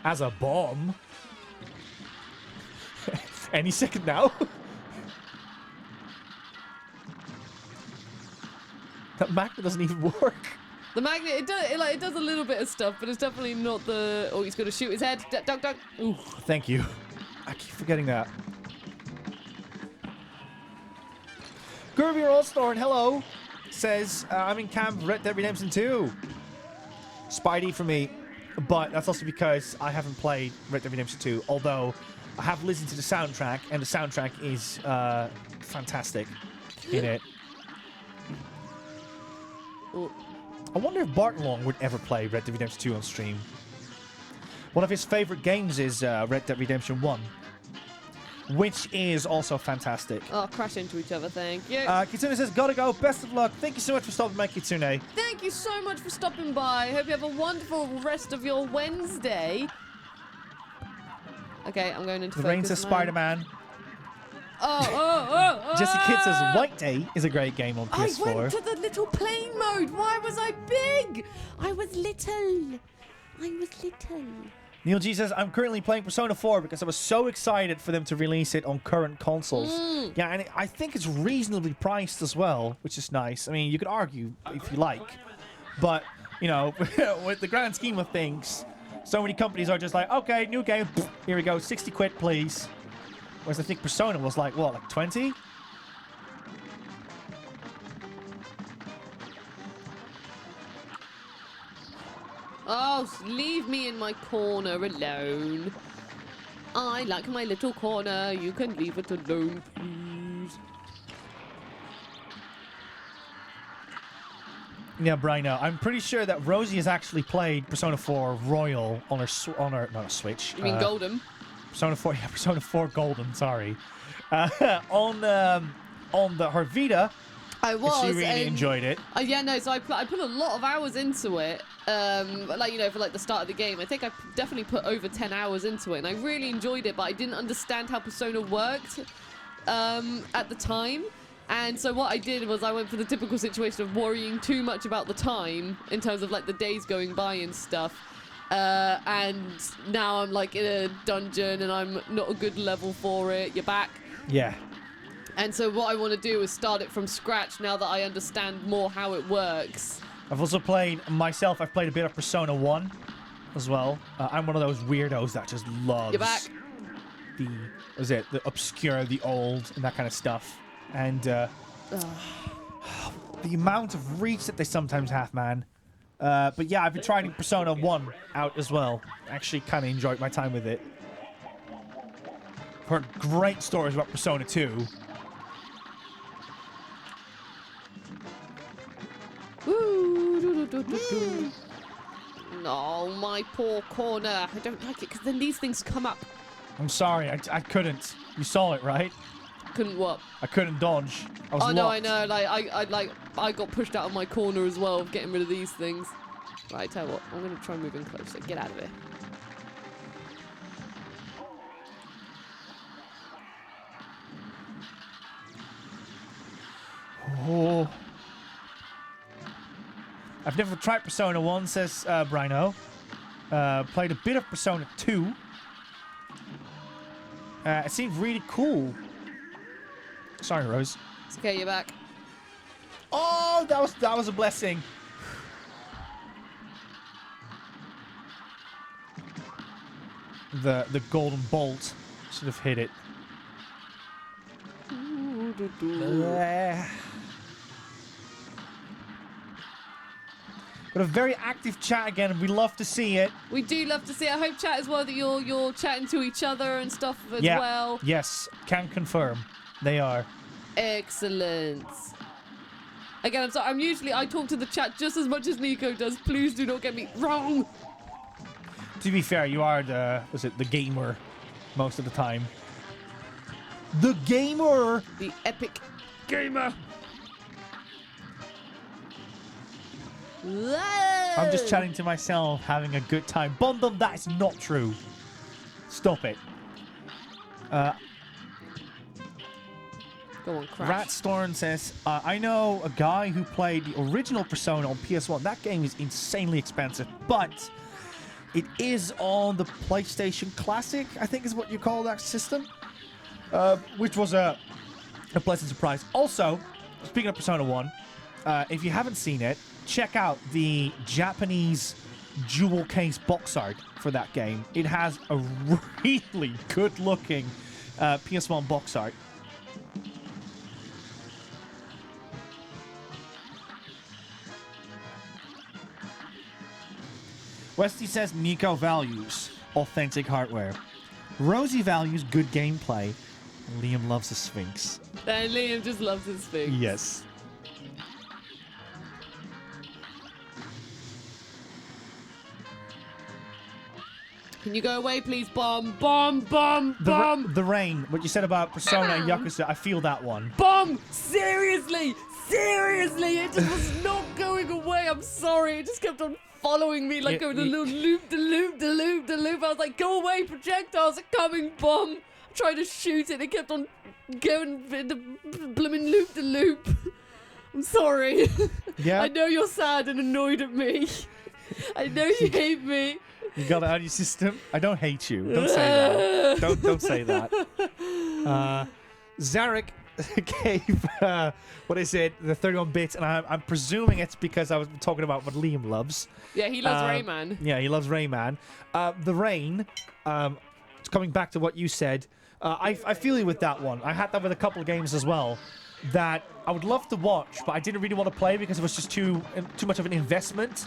As a bomb. Any second now. That magnet doesn't even work. The magnet, it does a little bit of stuff, but it's definitely not the... Oh, he's going to shoot his head. Duck, duck. Ooh. Thank you. I keep forgetting that. Gurby Allstorn, hello. Says, I'm in camp Red Dead Redemption 2. Spidey for me. But that's also because I haven't played Red Dead Redemption 2. Although, I have listened to the soundtrack. And the soundtrack is fantastic in it. Ooh. I wonder if Bart Long would ever play Red Dead Redemption 2 on stream. One of his favorite games is Red Dead Redemption 1, which is also fantastic. Oh, crash into each other, thank you. Kitsune says, gotta go, best of luck. Thank you so much for stopping by, Kitsune. Thank you so much for stopping by. Hope you have a wonderful rest of your Wednesday. Okay, I'm going into The focus Rain says mode. Spider-Man. Oh. Jesse Kidd says, White Day is a great game on PS4. I went to the little plane mode. Why was I big? I was little. Neil G says, I'm currently playing Persona 4 because I was so excited for them to release it on current consoles. Yeah, and I think it's reasonably priced as well, which is nice. I mean, you could argue if you like. But, you know, with the grand scheme of things, so many companies are just like, okay, new game, here we go, 60 quid, please. Whereas I think Persona was like, what, like 20? Oh, leave me in my corner alone. I like my little corner. You can leave it alone, please. Yeah, Brian, I'm pretty sure that Rosie has actually played Persona 4 Royal on her not a Switch. You mean Golden? Persona 4, yeah, Persona 4 Golden, sorry. On her Vita. I was. She really enjoyed it. Yeah, no, so I put a lot of hours into it. Like, you know, for like the start of the game. I think I definitely put over 10 hours into it, and I really enjoyed it, but I didn't understand how Persona worked at the time. And so what I did was I went for the typical situation of worrying too much about the time in terms of like the days going by and stuff. And now I'm like in a dungeon and I'm not a good level for it. You're back. Yeah. And so what I want to do is start it from scratch now that I understand more how it works. I've also played, myself, I've played a bit of Persona 1 as well. I'm one of those weirdos that just loves You're back. the obscure, the old, and that kind of stuff. And the amount of reach that they sometimes have, man. But yeah, I've been trying Persona 1 out as well. Actually kind of enjoyed my time with it. Heard great stories about Persona 2. No, my poor corner. I don't like it because then these things come up. I'm sorry, I couldn't. You saw it, right? Couldn't what? I couldn't dodge. I was Oh no, locked. I know. Like I got pushed out of my corner as well, getting rid of these things. Right, tell you what, I'm gonna try and move in closer. Get out of here. Oh. I've never tried Persona 1, says Brino. Played a bit of Persona 2. It seemed really cool. Sorry, Rose. It's okay, you're back. Oh, that was a blessing. The golden bolt should have hit it. But a very active chat again, and we love to see it. We do love to see it. I hope chat as well that you're chatting to each other and stuff as well. Yes, can confirm. They are. Excellent. Again, I'm sorry. I talk to the chat just as much as Nico does. Please do not get me wrong. To be fair, you are the gamer most of the time. The gamer! The epic gamer. Whoa. I'm just chatting to myself, having a good time. Bondum, that is not true. Stop it. Go on, crash. Ratstorn says, I know a guy who played the original Persona on PS1. That game is insanely expensive, but it is on the PlayStation Classic, I think is what you call that system, which was a pleasant surprise. Also, speaking of Persona 1, if you haven't seen it, check out the Japanese jewel case box art for that game. It has a really good-looking PS1 box art. Westy says Nico values authentic hardware. Rosie values good gameplay. And Liam loves the Sphinx. And Liam just loves his Sphinx. Yes. Can you go away, please? Bomb, bomb, bomb, bomb. The rain. What you said about Persona and Yakuza, I feel that one. Bomb! Seriously! Seriously! It just was not going away. I'm sorry. It just kept on following me like going a little loop, de loop, de loop, de loop. I was like, go away, projectiles are coming, bomb. I'm trying to shoot it. It kept on going in the blooming loop, de loop. I'm sorry. Yeah. I know you're sad and annoyed at me. I know you hate me. You got it out of your system? I don't hate you. Don't say that. Don't say that. Zarek gave, what is it, the 31 bits, and I'm presuming it's because I was talking about what Liam loves. Yeah, he loves Rayman. Yeah, he loves Rayman. The rain, coming back to what you said, I feel you with that one. I had that with a couple of games as well that I would love to watch, but I didn't really want to play because it was just too much of an investment.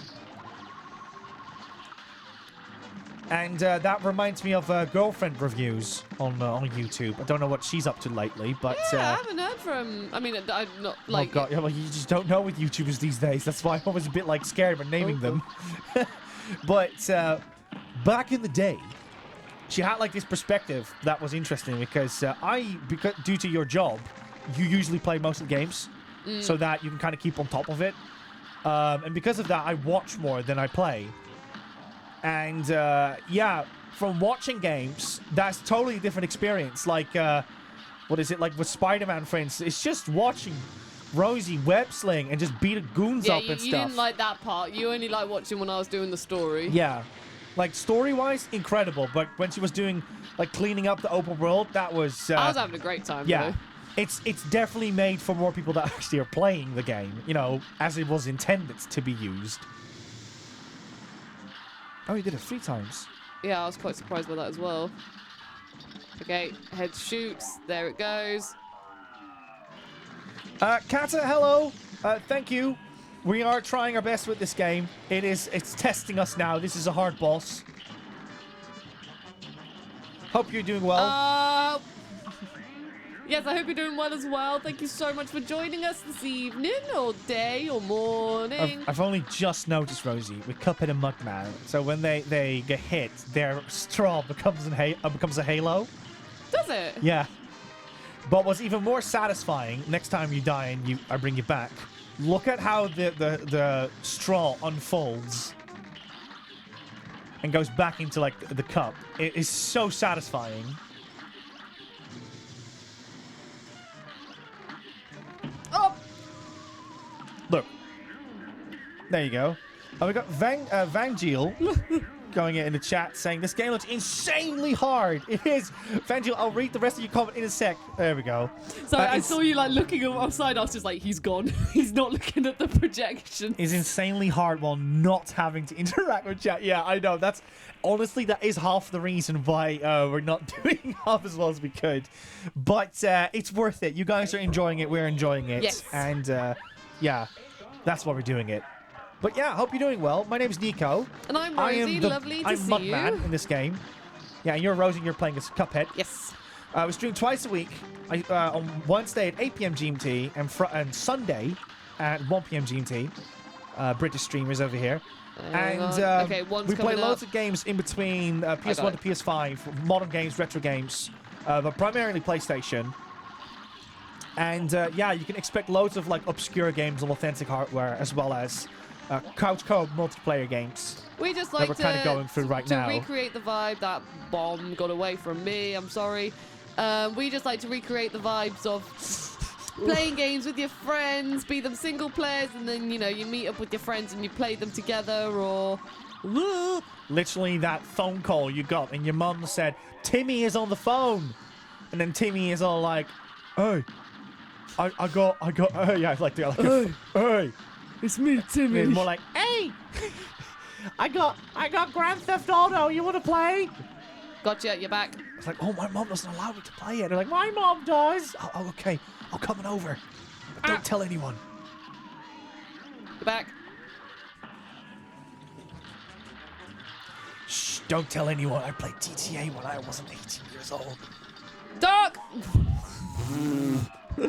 And that reminds me of girlfriend reviews on YouTube. I don't know what she's up to lately, but yeah, I haven't heard from. I mean, I'm not like. Oh God, yeah, well, you just don't know with YouTubers these days. That's why I'm always a bit like scared about naming them. But back in the day, she had like this perspective that was interesting because because due to your job, you usually play most of the games, so that you can kind of keep on top of it. And because of that, I watch more than I play. And, yeah, from watching games, that's totally a different experience. Like, what is it? Like with Spider-Man, for instance, it's just watching Rosie web sling and just beat the goons up and stuff. You didn't like that part. You only like watching when I was doing the story. Yeah. Like, story-wise, incredible. But when she was doing, like, cleaning up the open world, that was... I was having a great time, yeah. though. It's definitely made for more people that actually are playing the game, you know, as it was intended to be used. Oh, you did it 3 times. Yeah, I was quite surprised by that as well. Okay, head shoots. There it goes. Kata, hello. Thank you. We are trying our best with this game. It's testing us now. This is a hard boss. Hope you're doing well. Yes, I hope you're doing well as well. Thank you so much for joining us this evening, or day, or morning. I've only just noticed, Rosie, with Cuphead and Mugman. So when they get hit, their straw becomes a halo. Does it? Yeah. But what's even more satisfying, next time you die and I bring you back, look at how the straw unfolds and goes back into like the cup. It is so satisfying. Oh! Look. There you go. Oh, we got Vangeel. going in the chat saying this game looks insanely hard. It is. Fangio, I'll read the rest of your comment in a sec. There we go. So I saw you like looking outside. I was just like, he's gone. He's not looking at the projection. It's insanely hard while not having to interact with chat. Yeah, I know. That's honestly, that is half the reason why we're not doing half as well as we could. But it's worth it. You guys are enjoying it. We're enjoying it. Yes. And yeah, that's why we're doing it. But yeah, hope you're doing well. My name's Nico. And I'm Rosie. Lovely to see you. I'm Mudman in this game. Yeah, and you're Rosie. You're playing as Cuphead. Yes. We stream twice a week. On Wednesday at 8 p.m. GMT and Sunday at 1 p.m. GMT. British streamers over here. And okay, we play loads of games in between PS1 to PS5, modern games, retro games, but primarily PlayStation. And yeah, you can expect loads of like obscure games on authentic hardware, as well as couch co-op multiplayer games. We just like we're kind of going through right now. To recreate the vibe. That bomb got away from me. I'm sorry. We just like to recreate the vibes of playing games with your friends, be them single players, and then you meet up with your friends and you play them together, or literally that phone call you got and your mum said Timmy is on the phone, and then Timmy is all like, "Hey, I got yeah, like hey, it's me, Timmy." It's more like, "Hey, I got Grand Theft Auto. You want to play?" Gotcha, you're back. It's like, "Oh, my mom doesn't allow me to play it." They're like, "My mom does." Oh, okay. I'm coming over. But don't tell anyone. You're back. Shh, don't tell anyone. I played GTA when I wasn't 18 years old. Doc!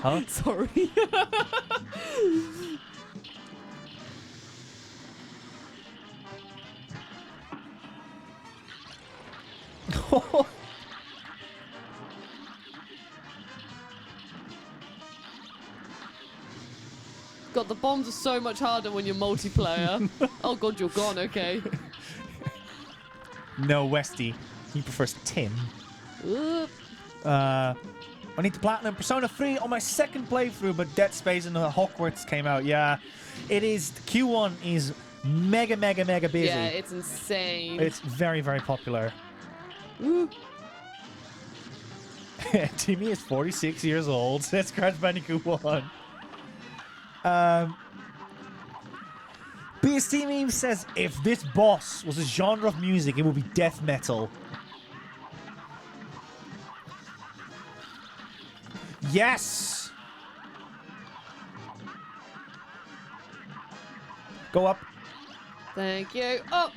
Huh? Sorry. God, the bombs are so much harder when you're multiplayer. Oh God, you're gone, okay. No, Westy. He prefers Tim. Oop. I need to platinum Persona 3 on my second playthrough, but Dead Space and Hogwarts came out. Yeah, it is. Q1 is mega busy. Yeah, it's insane. It's very popular. Ooh. Timmy is 46 years old. That's Crash Bandicoot 1. BST Meme says, if this boss was a genre of music, it would be death metal. Yes! Go up. Thank you. Oh!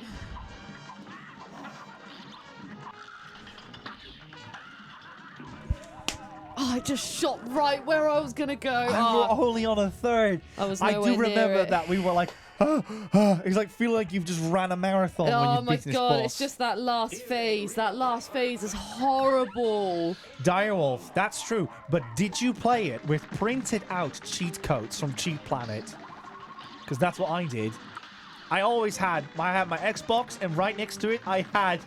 Oh, I just shot right where I was gonna go. And we're only on a third. I do remember that we were like, it's like feeling like you've just ran a marathon when Oh you've my beaten this God, boss. it's just that last phase. That last phase is horrible. Direwolf, that's true. But did you play it with printed out cheat codes from Cheat Planet? Because that's what I did. I always had my Xbox, and right next to it, I had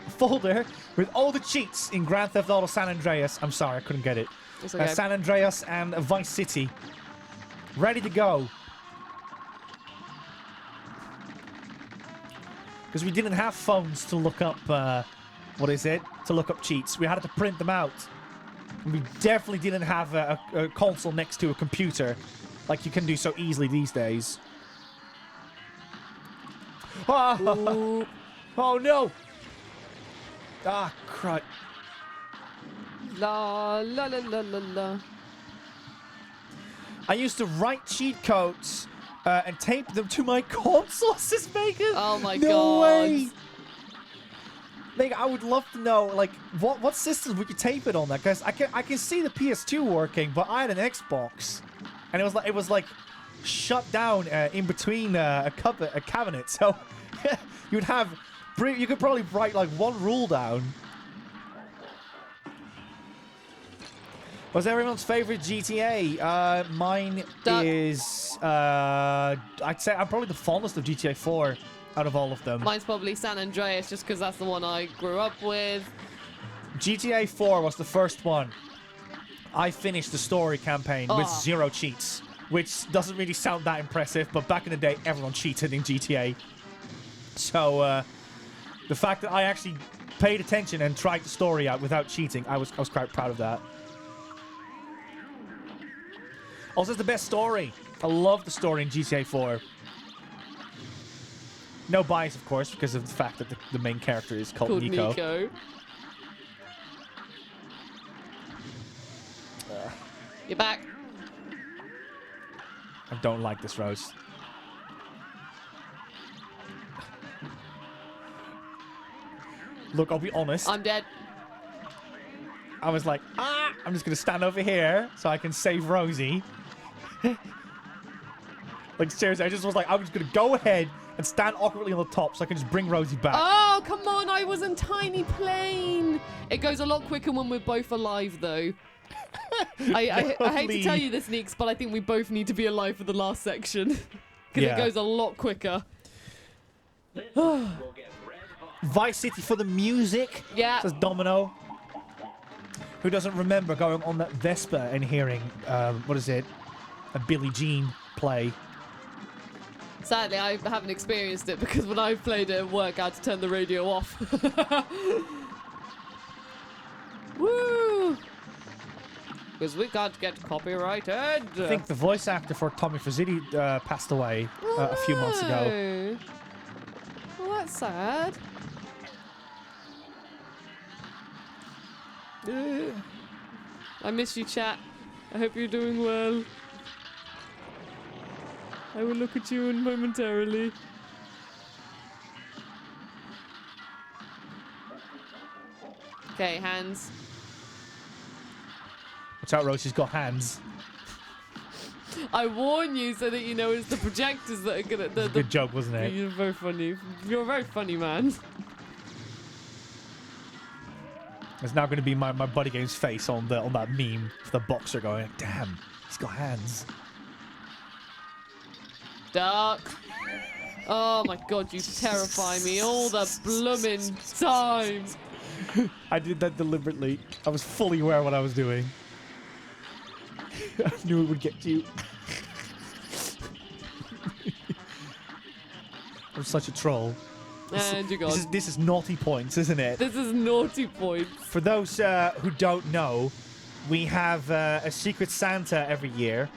a folder with all the cheats in Grand Theft Auto San Andreas. I'm sorry, I couldn't get it. It's okay. San Andreas and Vice City. Ready to go. Because we didn't have phones to look up, to look up cheats. We had to print them out. And we definitely didn't have a console next to a computer like you can do so easily these days. Oh, oh no! Ah, crud. La la la la la la. I used to write cheat codes and tape them to my console, says Megan. Oh my no God. way! Like, I would love to know, like, what systems we could tape it on that, because I can see the PS2 working, but I had an Xbox, and it was like shut down in between a cabinet, so you could probably write like one rule down. What's everyone's favorite GTA? Mine is I'd say I'm probably the fondest of GTA 4 out of all of them. Mine's probably San Andreas, just because that's the one I grew up with. GTA 4 was the first one. I finished the story campaign with 0 cheats, which doesn't really sound that impressive, but back in the day, everyone cheated in GTA. So, The fact that I actually paid attention and tried the story out without cheating, I was quite proud of that. Also, it's the best story. I love the story in GTA 4. No bias, of course, because of the fact that the main character is called Nico. You're back. I don't like this, Rose. Look, I'll be honest. I'm dead. I was like, I'm just going to stand over here so I can save Rosie. Like, seriously, I just was like, I'm just going to go ahead and stand awkwardly on the top so I can just bring Rosie back. Oh, come on. I was in tiny plane. It goes a lot quicker when we're both alive, though. I hate to tell you this, Neeks, but I think we both need to be alive for the last section. Because it goes a lot quicker. Vice City for the music. Yeah. Says Domino. Who doesn't remember going on that Vespa and hearing, what is it? A Billie Jean play. Sadly, I haven't experienced it because when I played it at work, I had to turn the radio off. Woo! Because we can't get copyrighted. I think the voice actor for Tommy Fazzetti passed away a few months ago. Well, that's sad. I miss you, chat. I hope you're doing well. I will look at you momentarily. Okay, hands. Watch out, Rose. She's got hands. I warn you so that you know it's the projectors that are gonna. The Good joke, wasn't it? You're very funny. You're a very funny man. It's now going to be my BuddyGames face on that meme of the boxer going, damn, he's got hands. Duck. Oh my god, you terrify me all the bloomin' time. I did that deliberately. I was fully aware of what I was doing. I knew it would get you. I'm such a troll. And you got. This is naughty points, isn't it? This is naughty points. For those who don't know, we have a Secret Santa every year,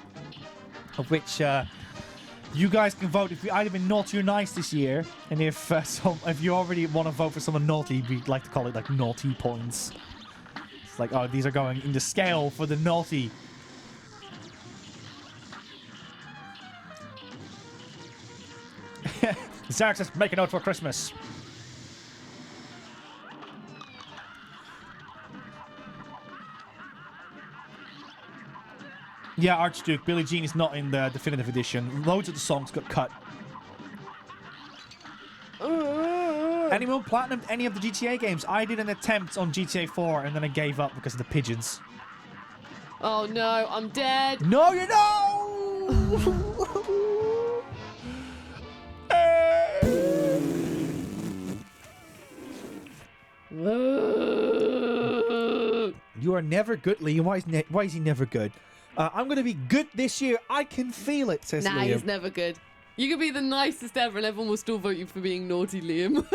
of which you guys can vote if you either been naughty or nice this year, and if you already want to vote for someone naughty, we like to call it like naughty points. It's like, oh, these are going in the scale for the naughty. Zarek says, make a note for Christmas. Yeah, Archduke, Billie Jean is not in the definitive edition. Loads of the songs got cut. Anyone platinumed any of the GTA games? I did an attempt on GTA 4 and then I gave up because of the pigeons. Oh no, I'm dead. No, you know! You are never good, Liam. Why is he never good? I'm going to be good this year. I can feel it, says Nah, Liam. he's never good. You could be the nicest ever and everyone will still vote you for being naughty, Liam.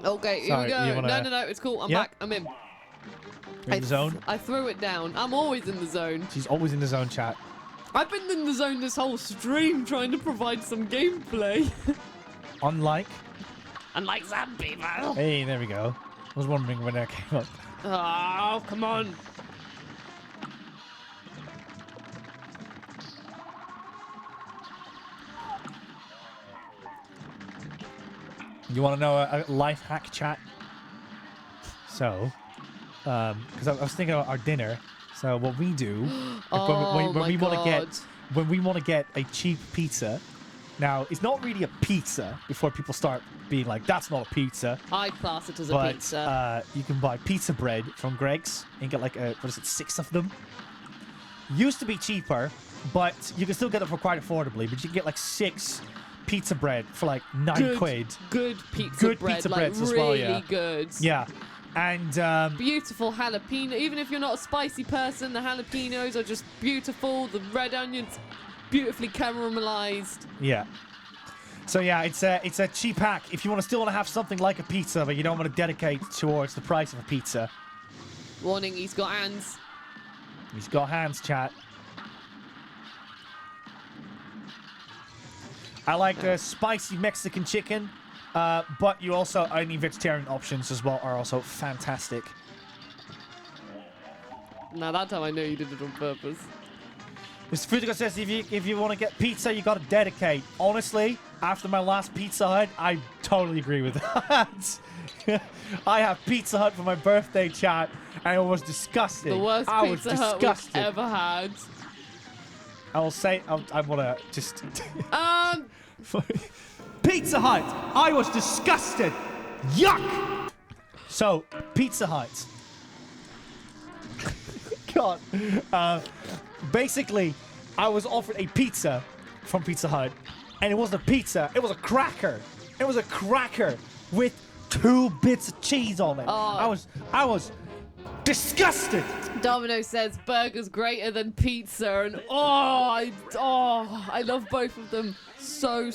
Okay, here Sorry, we go. you wanna- No, it's cool. I'm Yeah? back. I'm in. You're in the zone? I threw it down. I'm always in the zone. She's always in the zone, chat. I've been in the zone this whole stream trying to provide some gameplay. Unlike. Unlike some people. Hey, there we go. I was wondering when that came up. Oh, come on. You want to know a life hack, chat? So, because I was thinking about our dinner. So what we do when we want to get a cheap pizza. Now it's not really a pizza before people start being like, "That's not a pizza." I class it as a pizza. You can buy pizza bread from Greg's and get like 6 of them. Used to be cheaper, but you can still get it for quite affordably. But you can get like 6 pizza bread for like 9 quid. Good pizza bread, pizza like breads as really well, yeah. good. Yeah, and Beautiful jalapeno. Even if you're not a spicy person, the jalapenos are just beautiful. The red onions, beautifully caramelized. Yeah. So yeah, it's a cheap hack if you still want to have something like a pizza, but you don't want to dedicate towards the price of a pizza. Warning, he's got hands. He's got hands, chat. I like the spicy Mexican chicken, but you also any vegetarian options as well are also fantastic. Now that time I know you did it on purpose. Mr. Futica says if you want to get pizza, you got to dedicate. Honestly, after my last Pizza Hut, I totally agree with that. I have Pizza Hut for my birthday, chat, and it was disgusting. The worst I Pizza was Hut we've ever had. I will say, I want to just... Pizza Hut! I was disgusted! Yuck! So, Pizza Hut. God. Basically, I was offered a pizza from Pizza Hut, and it wasn't a pizza, it was a cracker. It was a cracker with 2 bits of cheese on it. Oh. I was disgusted. Domino says burger's greater than pizza, and I love both of them so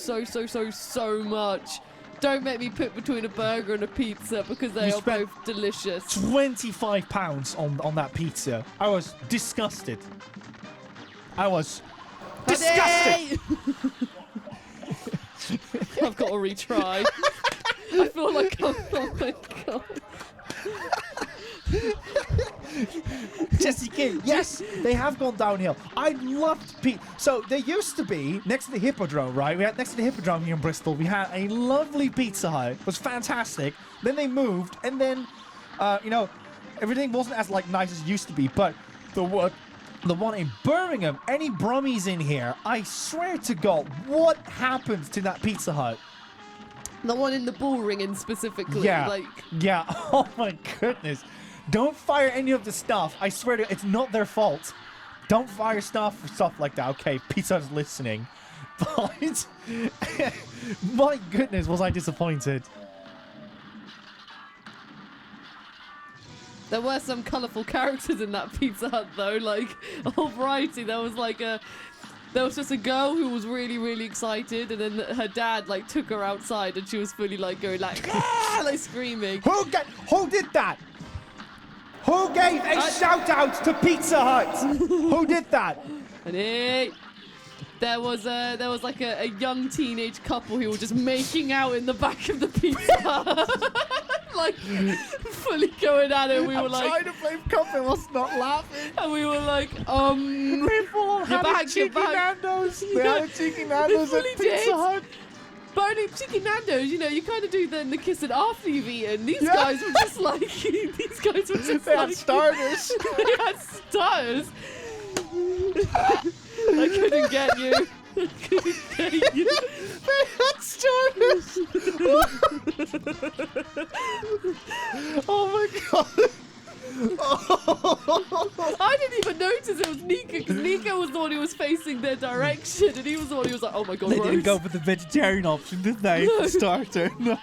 much. Don't make me pick between a burger and a pizza because they are both delicious. £25 on that pizza. I was disgusted. I was disgusted. I've got to retry. I feel like I'm, oh my god. Jesse King, yes, they have gone downhill. I loved pizza. So there used to be next to the Hippodrome, right? We had next to the Hippodrome here in Bristol. We had a lovely Pizza Hut. It was fantastic. Then they moved, and then, everything wasn't as nice as it used to be. But the one in Birmingham, any Brummies in here? I swear to God, what happened to that Pizza Hut? The one in the bull ringing specifically. Yeah. Yeah. Oh my goodness. Don't fire any of the stuff. I swear to it's not their fault. Don't fire stuff for stuff like that. Okay, Pizza Hut's listening. But my goodness, was I disappointed. There were some colourful characters in that Pizza Hut though, a whole variety. There was just a girl who was really excited, and then her dad took her outside, and she was fully going ah! Screaming. Who did that? Who gave a shout out to Pizza Hut? Who did that? And there was a young teenage couple who were just making out in the back of the Pizza Hut. Fully going at it. We were trying to play Cuphead whilst not laughing. And we were People had a cheeky Nando's. They had a cheeky Nando's at Pizza Hut. But only Chicken Nando's, you kind of do then the kissing after you've eaten. These guys were just They had starters. They had starters. I couldn't get you. They had starters. Oh my god. I didn't even notice it was Nico, because Nico was the one who was facing their direction, and he was the one who was like, oh my god, They didn't go for the vegetarian option, did they? No. For starter, no.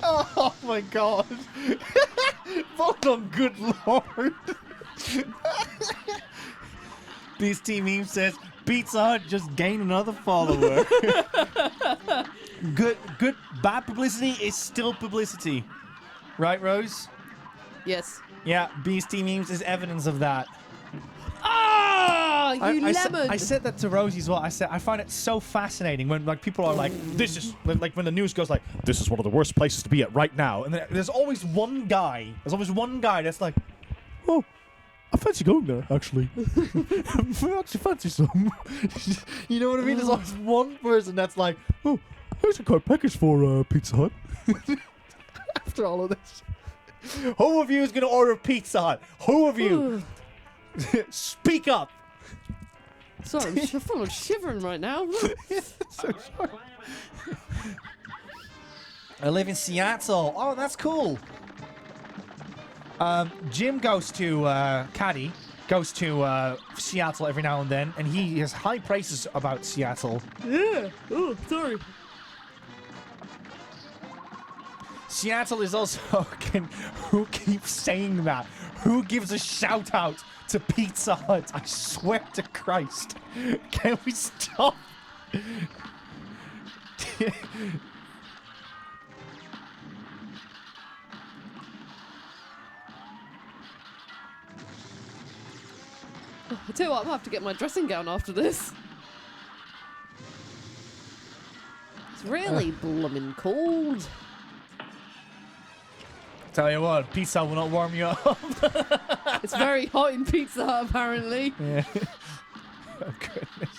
Oh my god. Vote on good lord. Beastie Meme says, Pizza Hut just gained another follower. Bad publicity is still publicity. Right, Rose? Yes. Yeah, Beastie Memes is evidence of that. Ah, you lemon! I said that to Rosie as well. I said I find it so fascinating when people are like, this is when the news goes this is one of the worst places to be at right now, and there's always one guy. There's always one guy that's like, oh, I fancy going there actually. I actually fancy some. You know what I mean? There's always one person that's like, oh, here's a card package for Pizza Hut. After all of this. Who of you is going to order Pizza Hut? Who of you? Speak up. Sorry, I'm shivering right now. So sorry. I live in Seattle. Oh, that's cool. Jim goes to Caddy goes to Seattle every now and then, and he has high praises about Seattle. Yeah. Oh, sorry. Seattle is also who keeps saying that? Who gives a shout out to Pizza Hut? I swear to Christ. Can we stop? I tell you what, I'm gonna have to get my dressing gown after this. It's really blooming cold. Tell you what, pizza will not warm you up. It's very hot in Pizza Hut, apparently. Yeah. Oh, goodness.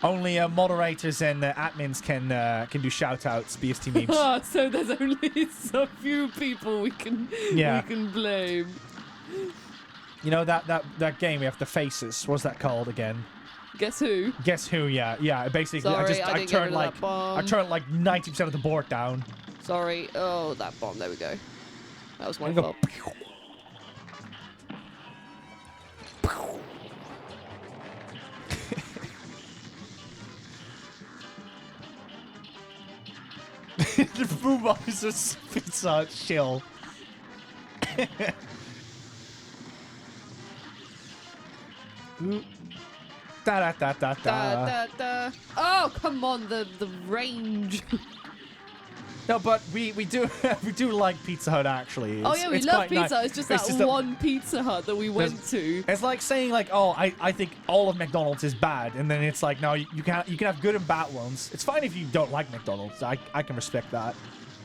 Only moderators and admins can do shout-outs, BST memes. Oh, so there's only so few people we can blame. You know that game we have the faces. What's that called again? Guess who? Guess who? Yeah. Basically, Sorry, I turned like 90% of the board down. Sorry. Oh, that bomb. There we go. That was my And go, fault. The boom box is pizza chill. Da da da da da. Da, da. Oh, come on, the range. No, but we do we do like Pizza Hut actually. Oh yeah, we it's love quite Pizza. nice. It's just that one Pizza Hut that we went to. It's like saying like, oh, I think all of McDonald's is bad, and then it's like, no, you can have good and bad ones. It's fine if you don't like McDonald's. I can respect that.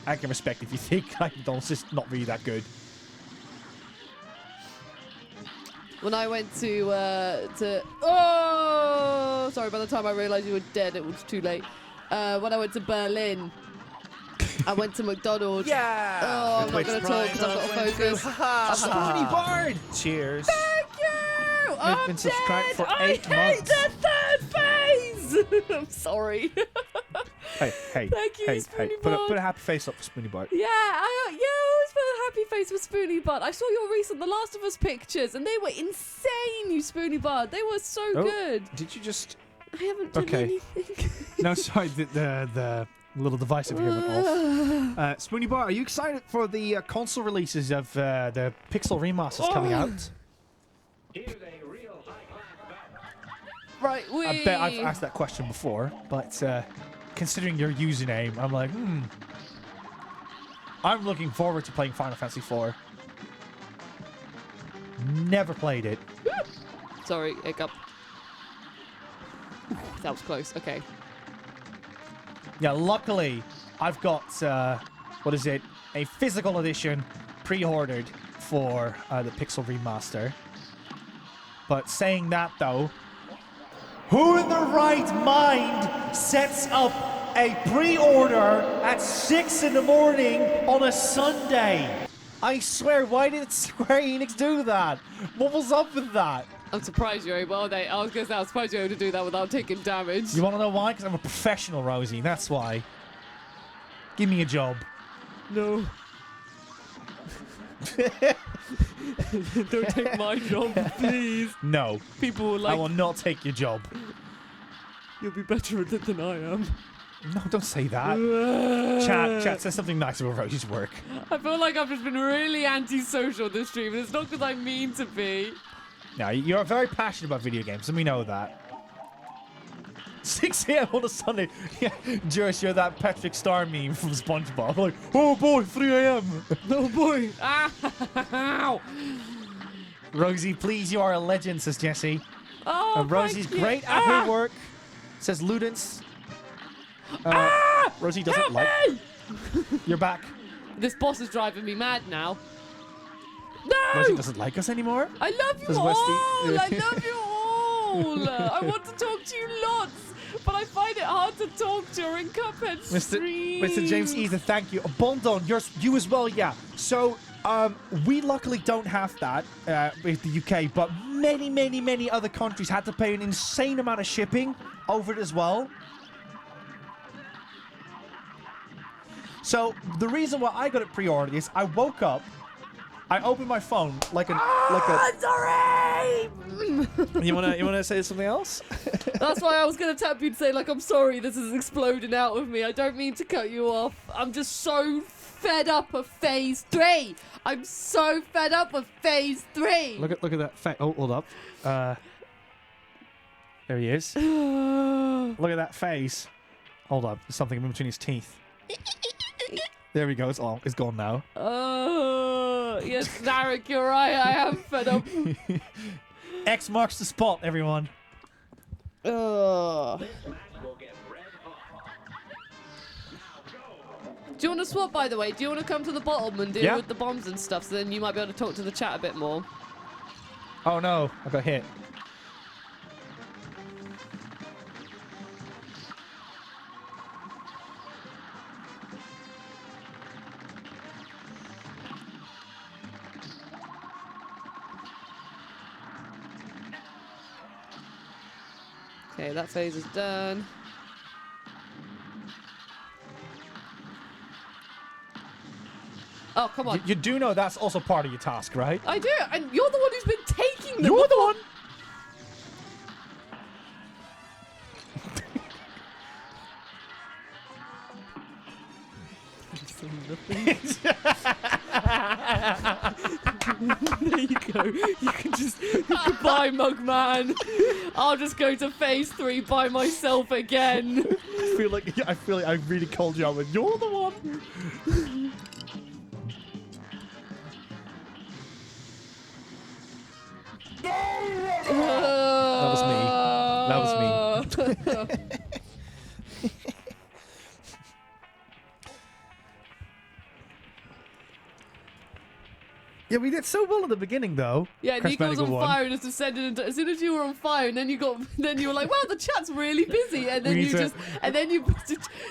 I can respect if you think like McDonald's is not really that good. When I went to oh, sorry, by the time I realised you were dead, it was too late. When I went to Berlin, I went to McDonald's. Yeah. Oh, I'm not going to talk because I've got to focus. Spoony Bard. Cheers. Thank you! I'm been subscribed dead. for I 8 hate months. the third phase! I'm sorry. Hey. Thank you, hey. Spoony Put Bard. a happy face up for Spoony Bard. Yeah, I always put a happy face with Spoony Bud. I saw your recent The Last of Us pictures, and they were insane, you Spoony Bud. They were so good. Did you just... I haven't done anything. No, sorry, the little device over here went off. Spoony Bar, are you excited for the console releases of the Pixel remasters coming out? Right, I bet I've asked that question before, but considering your username, I'm like, I'm looking forward to playing Final Fantasy IV. Never played it. Sorry, hiccup. That was close. Okay. Yeah, luckily, I've got, what is it? A physical edition pre-ordered for the Pixel Remaster. But saying that, though, who in the right mind sets up a pre-order at 6 in the morning on a Sunday? I swear, why did Square Enix do that? What was up with that? I'm surprised you're able. I was going to say, I'm surprised you're able to do that without taking damage. You want to know why? Because I'm a professional, Rosie. That's why. Give me a job. No. Don't take my job, please. No. People will like... I will not take your job. You'll be better at it than I am. No, don't say that. Chat, say something nice about Rosie's work. I feel like I've just been really antisocial this stream, and it's not because I mean to be. No, you're very passionate about video games, and we know that. 6 a.m. on a Sunday. Yeah, Josh, you're that Patrick Star meme from SpongeBob. Like, oh boy, 3 a.m. Oh boy. Ow! Rosie, please, you are a legend, says Jesse. Oh, Rosie's thank you. great at her work, says Ludens. Rosie doesn't Help like... me! You're back. This boss is driving me mad now. No! Rosie doesn't like us anymore. I love you Says all! Westy. I love you all! I want to talk to you lots, but I find it hard to talk during Cuphead streams. Mr. James Ethan, thank you. Bondon, you as well, yeah. So, we luckily don't have that with the UK, but many other countries had to pay an insane amount of shipping over it as well. So, the reason why I got it pre-ordered is I woke up I opened my phone like a. Sorry. You wanna say something else? That's why I was gonna tap you to say like I'm sorry. This is exploding out of me. I don't mean to cut you off. I'm just so fed up of phase 3. I'm so fed up of phase 3. Look at that. Oh, hold up. There he is. Look at that face. Hold up. There's something in between his teeth. There we go. It's gone now. Yes, Narek, you're right. I am fed up. X marks the spot, everyone. Do you want to swap, by the way? Do you want to come to the bottom and deal with the bombs and stuff, so then you might be able to talk to the chat a bit more? Oh no, I got hit. Okay, that phase is done. Oh, come on. You do know that's also part of your task, right? I do, and you're the one who's been taking them. You're the one. There you go. You can just goodbye, Mugman. I'll just go to phase 3 by myself again. I feel like I really called you out, but you're the one. That was me. Yeah, we did so well at the beginning, though. Yeah, Crash Nico was on Bandicoot fire and just descended into. As soon as you were on fire, and then you were like, "Wow, the chat's really busy," and then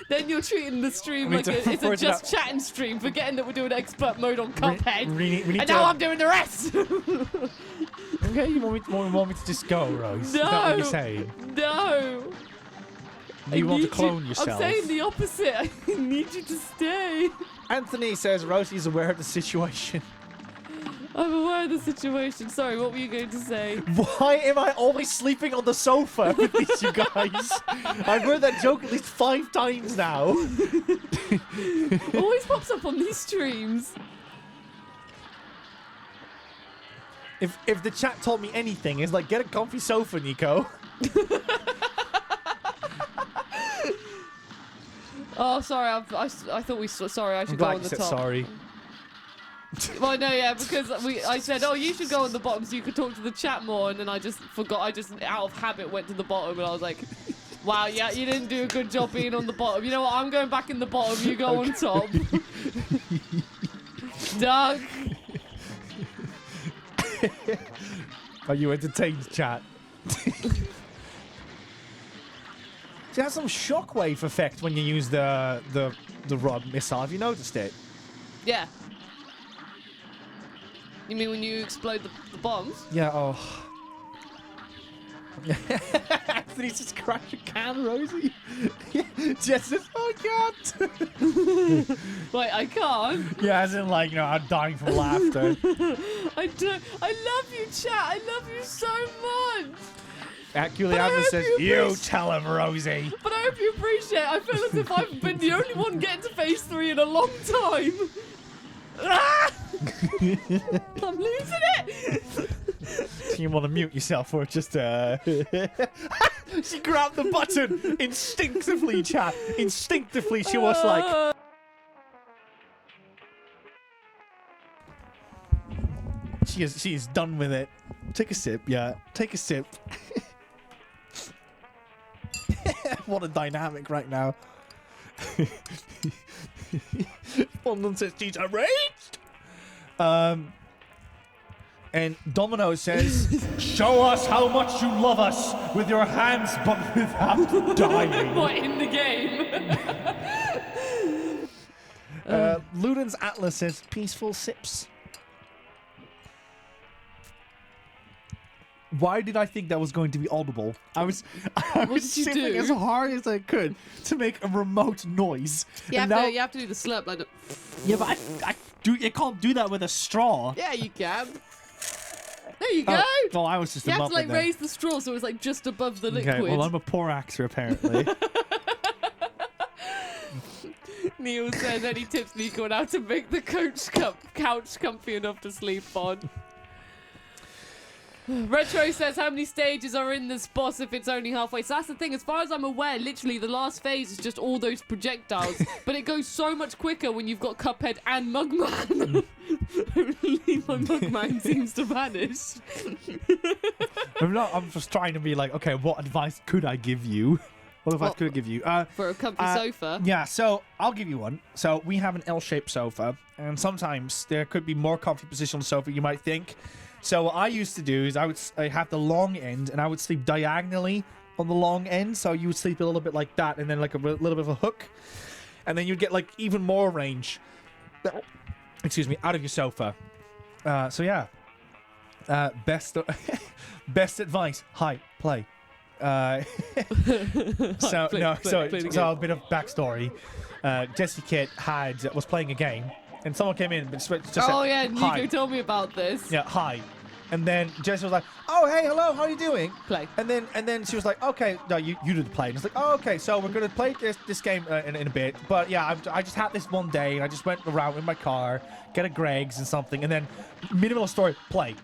then you're treating the stream like it's a just chatting stream, forgetting that we're doing expert mode on Cuphead, and now I'm doing the rest. Okay, you want me to just go, Rose? No, is that what you're saying? No. You want to clone yourself? I'm saying the opposite. I need you to stay. Anthony says Rosie's aware of the situation. I'm aware of the situation. Sorry, what were you going to say? Why am I always sleeping on the sofa with these you guys? I've heard that joke at least 5 times now. Always pops up on these streams. If the chat told me anything, it's like, get a comfy sofa, Nico. Oh, sorry. I thought we. Sorry, I should I'm go glad on the you said top. sorry. Well, no, yeah, because I said, oh, you should go on the bottom so you could talk to the chat more, and then I just forgot. I just, out of habit, went to the bottom, and I was like, wow, yeah, you didn't do a good job being on the bottom. You know what? I'm going back in the bottom. You go on top. Doug. Are you entertained, chat? It has some shockwave effect when you use the rod missile. Have you noticed it? Yeah. You mean when you explode the bombs? Yeah, oh. Anthony's just crashed a can, Rosie. Jess says, oh, I can't. Wait, I can't? Yeah, as in, like, you know, I'm dying from laughter. I love you, chat. I love you so much. Actually, Anthony says, you tell him, Rosie. But I hope you appreciate it. I feel as if I've been the only one getting to phase 3 in a long time. Ah! I'm losing it. Do you want to mute yourself or just She grabbed the button instinctively, chat. Instinctively, she was like. She is done with it. Take a sip, yeah. Take a sip. What a dynamic right now. Fondant says she's enraged. And Domino says, show us how much you love us with your hands, but without dying. What, in the game? Luden's Atlas says, peaceful sips. Why did I think that was going to be audible? I was sipping as hard as I could to make a remote noise. You have to do the slurp like that. Yeah, but You can't do that with a straw. Yeah, you can. There you go. Well, I was just You a have to muppet like then. raise the straw so it's like just above the liquid. Okay, well, I'm a poor actor apparently. Neil says any tips Nico on how to make the couch comfy enough to sleep on. Retro says how many stages are in this boss if it's only halfway. So that's the thing, as far as I'm aware, literally the last phase is just all those projectiles. But it goes so much quicker when you've got Cuphead and Mugman. Only my Mugman seems to vanish. I'm just trying to be like, okay, what advice could I give you? What advice could I give you? For a comfy sofa. Yeah, so I'll give you one. So we have an L-shaped sofa, and sometimes there could be more comfy position on the sofa you might think. So what I used to do is I have the long end, and I would sleep diagonally on the long end. So you would sleep a little bit like that, and then like a little bit of a hook, and then you'd get like even more range. Excuse me, out of your sofa. So yeah, best advice. Hi, play. So a bit of backstory. Jesse Kit was playing a game, and someone came in, but just said, yeah, Nico hi. told me about this. Yeah, hi. And then Jesse was like, "Oh, hey, hello, how are you doing?" Play. And then she was like, "Okay, no, you do the play." And it's like, "Oh, okay, so we're gonna play this game in a bit." But yeah, I just had this one day, and I just went around in my car, get a Greg's and something, and then minimal story, play.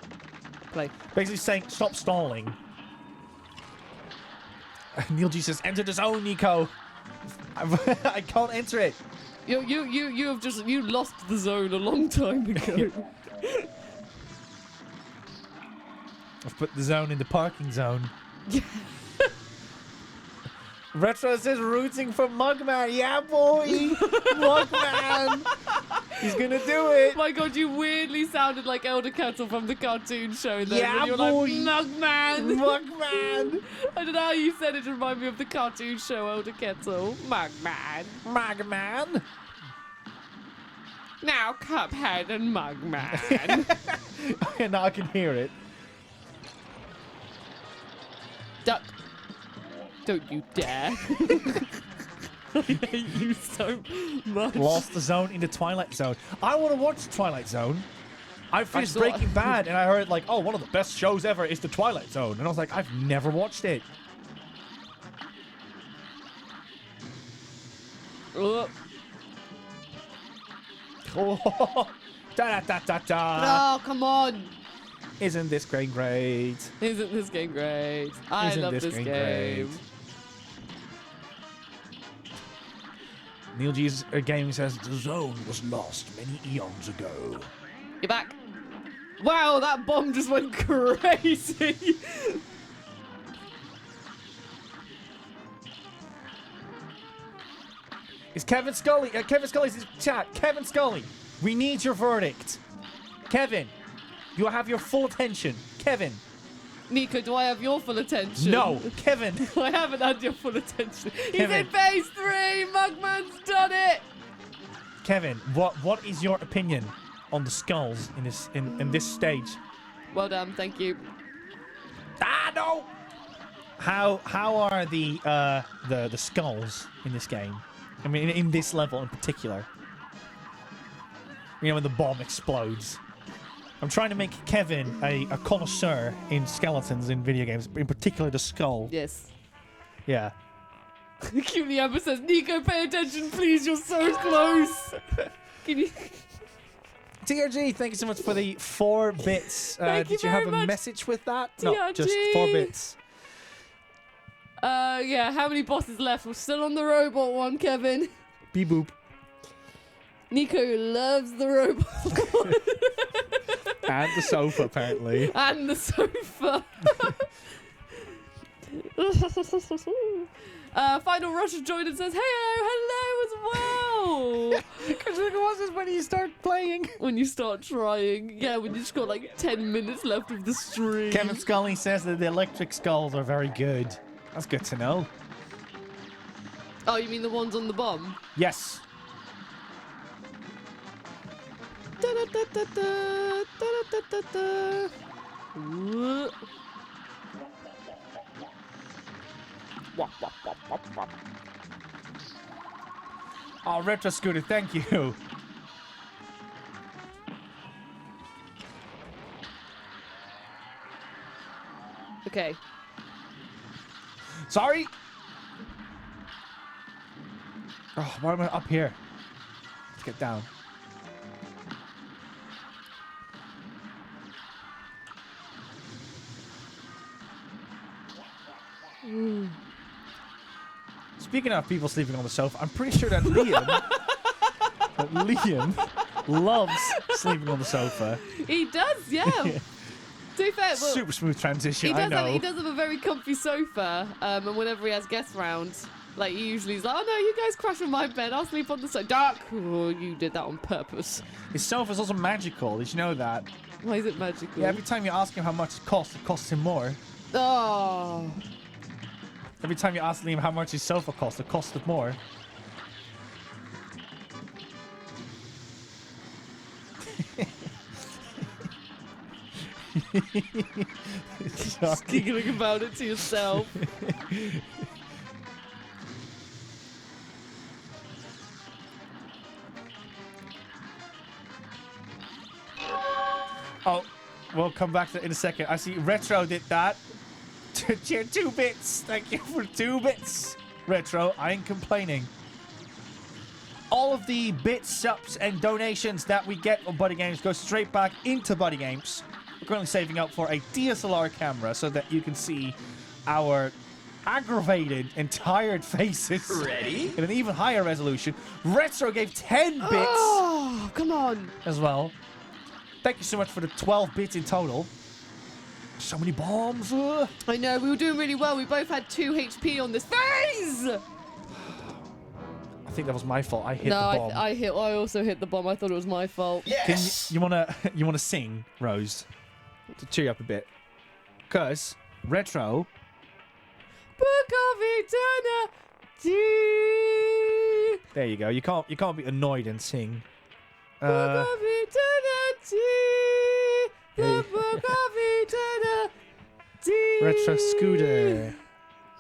Basically saying, stop stalling. Neil G says, "Enter the zone, Nico." I can't enter it. You have just lost the zone a long time ago. I've put the zone in the parking zone. Retro says rooting for Mugman. Yeah, boy. Mugman. He's gonna do it. My God, you weirdly sounded like Elder Kettle from the cartoon show then. Yeah, when you're boy. like, Mugman. Mugman. I don't know how you said it to remind me of the cartoon show Elder Kettle. Mugman. Mugman. Now Cuphead and Mugman. Okay, now I can hear it. Duck. Don't you dare. I hate you so much. Lost the zone in the Twilight Zone. I want to watch the Twilight Zone. I finished Breaking Bad, and I heard like, oh, one of the best shows ever is the Twilight Zone. And I was like, I've never watched it. Oh, Oh, da-da-da-da-da. come on. Isn't this game great? Isn't this game great? I Isn't love this this game game. great? Neil G's game says, the zone was lost many eons ago. You're back. Wow, that bomb just went crazy. It's Kevin Scully. Kevin Scully's in chat. Kevin Scully, we need your verdict. Kevin, you have your full attention. Kevin. Nico, do I have your full attention? No, Kevin. I haven't had your full attention. He's Kevin. in phase 3. Mugman's done it. Kevin, what is your opinion on the skulls in this stage? Well done, thank you. Ah, no. How are the skulls in this game? I mean, in this level in particular. You know, when the bomb explodes. I'm trying to make Kevin a connoisseur in skeletons in video games, in particular the skull. Yes. Yeah. Cutie Amber says, Nico, pay attention, please, you're so close. Can you... TRG, thank you so much for the 4 bits. Thank you did you have very a much, message with that? No, TRG. just 4 bits. Yeah, how many bosses left? We're still on the robot one, Kevin. Beep boop. Nico loves the robot. And the sofa, apparently. And the sofa. Final Rush has joined and says, hello as well. Because what's this when you start playing? When you start trying. Yeah, when you just got like 10 minutes left of the stream. Kevin Scully says that the electric skulls are very good. That's good to know. Oh, you mean the ones on the bomb? Yes. Oh, Retro Scooter, thank you. Okay. Sorry. Oh, why am I up here? Let's get down. Speaking of people sleeping on the sofa, I'm pretty sure that Liam loves sleeping on the sofa. He does, yeah. To be fair, well, Super smooth transition, he I does, know. he does have a very comfy sofa, and whenever he has guests round, like, he usually is like, oh no, you guys crash on my bed, I'll sleep on the sofa. Dark! Oh, you did that on purpose. His sofa's also magical, did you know that? Why is it magical? Yeah, every time you ask him how much it costs him more. Oh. Every time you ask Liam how much his sofa costs, it costs him more. Just giggling about it to yourself. Oh, we'll come back to it in a second. I see Retro did that. 2 bits. Thank you for 2 bits. Retro, I ain't complaining. All of the bits, subs, and donations that we get on BuddyGames go straight back into BuddyGames. We're currently saving up for a DSLR camera so that you can see our aggravated and tired faces. Ready? In an even higher resolution. Retro gave 10 bits Oh, come on. as well. Thank you so much for the 12 bits in total. So many bombs. I know, we were doing really well. We both had 2 HP on this phase! I think that was my fault. I hit No, the bomb. I also hit the bomb. I thought it was my fault. Can you wanna sing, Rose, to cheer you up a bit? Cause Retro. Book of Eternityyy. There you go. You can't be annoyed and sing. Book of Eternityyy. The Book of Eternityyy. Retro Scooter.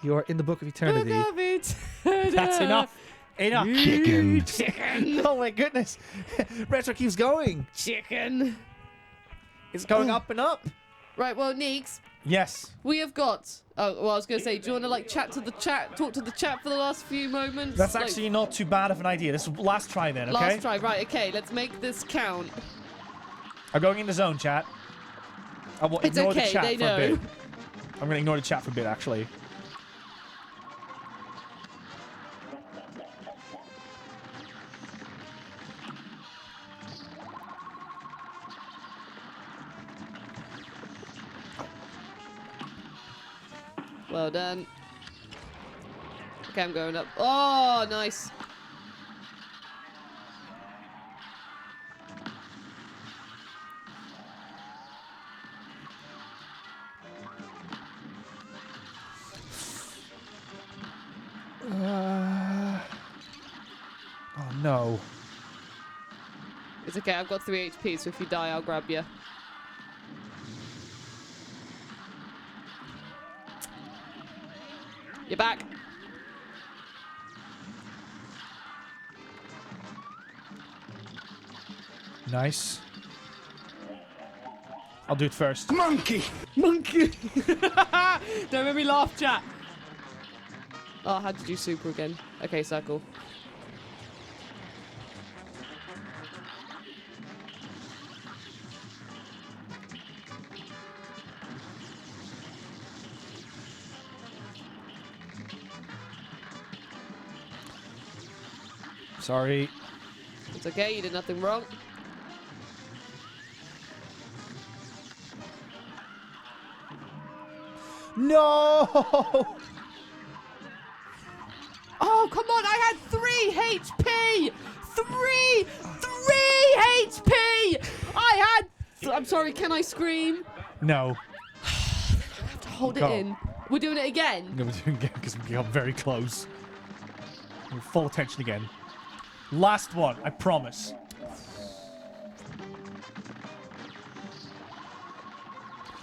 You are in the Book of Eternity. Book of Eternityyy. That's enough. Enough. Chicken. Chicken. Oh my goodness. Retro keeps going. Chicken. It's going up and up. Right, well, Neeks, Yes. we have got... Oh, well, I was going to say, do you want to, like, talk to the chat for the last few moments? That's Like, actually not too bad of an idea. This is last try then, okay? last try. Right, okay, let's make this count. I'm going in the zone, chat. I will It's ignore the okay, chat they for a know. bit. I'm going to ignore the chat for a bit, actually. Well done. Okay, I'm going up. Oh, nice. Oh no. It's okay, I've got 3 HP, so if you die, I'll grab you. You're back. Nice. I'll do it first. Monkey. Monkey! Don't make me laugh, chat. Oh, how'd you do super again? Okay, circle. Sorry. It's okay, you did nothing wrong. No! Oh, come on, I had 3 HP! 3 HP! I had... I'm sorry, can I scream? No. Hold it Go. in. We're doing it again. I'm going to do it again because we got very close. Full attention again. Last one, I promise.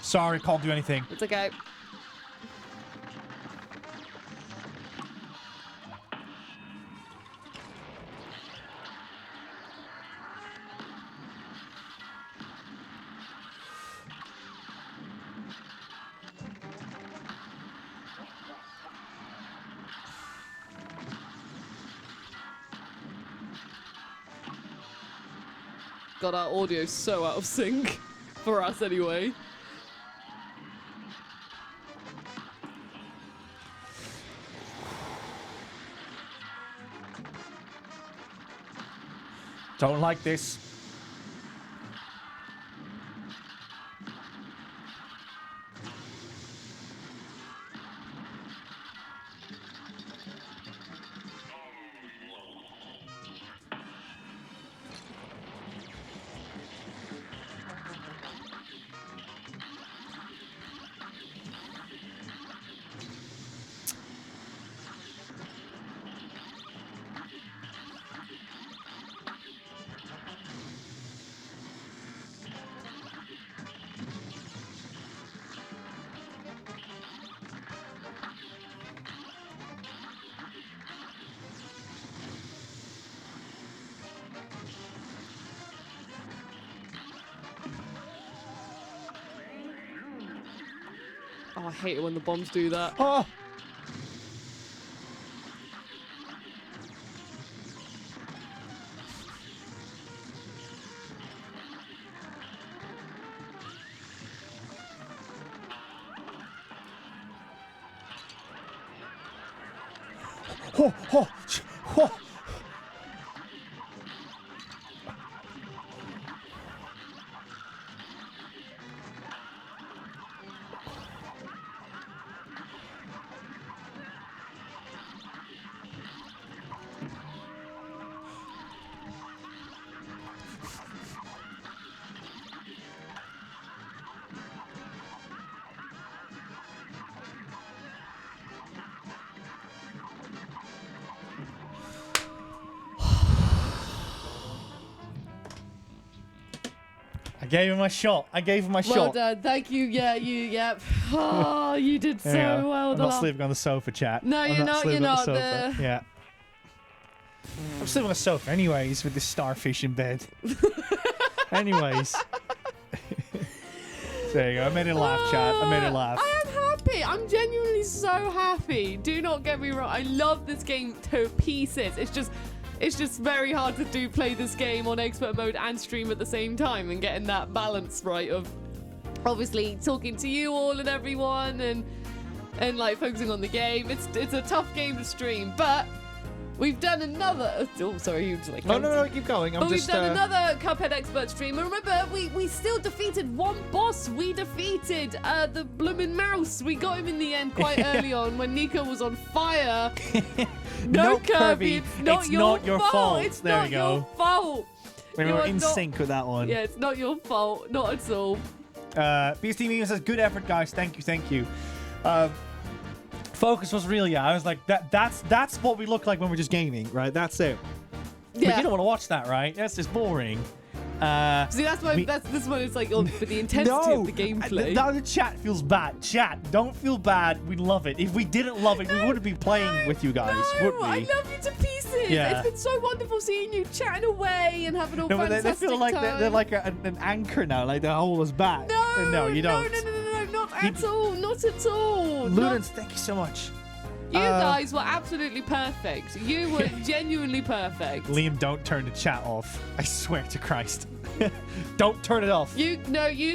Sorry, can't do anything. It's okay. God, our audio's so out of sync. For us, anyway. Don't like this. Oh, I hate it when the bombs do that. Oh. Oh, oh, oh. I gave him a shot. I gave him a Well shot. done. Thank you. Yeah, yep. Oh, you did so There you go. well. I'm not sleeping on the sofa, chat. No, I'm you're not. sleeping You're on not. the sofa. Yeah. I'm sleeping on the sofa anyways with this starfish in bed. Anyways. There you go. I made it laugh, chat. I made it laugh. I am happy. I'm genuinely so happy. Do not get me wrong. I love this game to pieces. It's just very hard to play this game on expert mode and stream at the same time and getting that balance right of obviously talking to you all and everyone and like focusing on the game. It's a tough game to stream, but we've done another. Oh, sorry, you just like. No, keep going. But we've done another Cuphead expert stream. And remember, we still defeated one boss. We defeated the bloomin' mouse. We got him in the end quite early on when Nico was on fire. No, Kirby, it's not your fault. It's there not you go. your fault. We You were are in not- sync with that one. Yeah, it's not your fault. Not at all. BST Medium says, good effort, guys. Thank you. Focus was really, I was like, that's what we look like when we're just gaming, right? That's it. But Yeah. you don't want to watch that, right? That's just boring. See, that's why this one is like for the intensity of the gameplay. Now the chat feels bad. Chat, don't feel bad. We love it. If we didn't love it, we wouldn't be playing with you guys, would we? I love you to pieces. Yeah. It's been so wonderful seeing you chatting away and having all No, but fantastic they feel like time. they're like an anchor now, like they hold us back. No, you don't. No, not at all. Not at all. Ludens, thank you so much. You guys were absolutely perfect. You were genuinely perfect. Liam, don't turn the chat off. I swear to Christ. Don't turn it off. You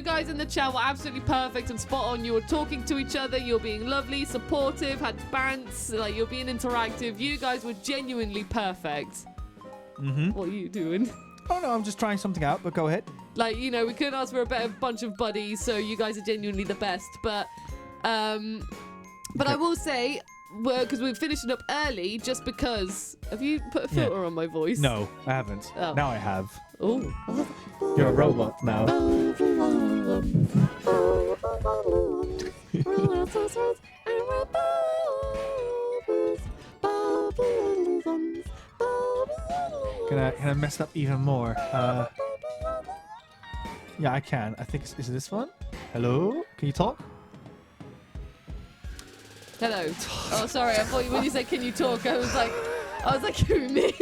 guys in the chat were absolutely perfect and spot on. You were talking to each other. You're being lovely, supportive, had bants, like you're being interactive. You guys were genuinely perfect. Mm-hmm. What are you doing? Oh no, I'm just trying something out, but go ahead. Like, we couldn't ask for a better bunch of buddies, so you guys are genuinely the best. But I will say, because we're finishing up early, just because. Have you put a filter on my voice? No, I haven't. Oh. Now I have. Oh. You're a robot now. Can I mess it up even more? Yeah, I can. I think is it this one? Hello? Can you talk? Hello. Oh, sorry. I thought when you said, "Can you talk?" I was like, who, me?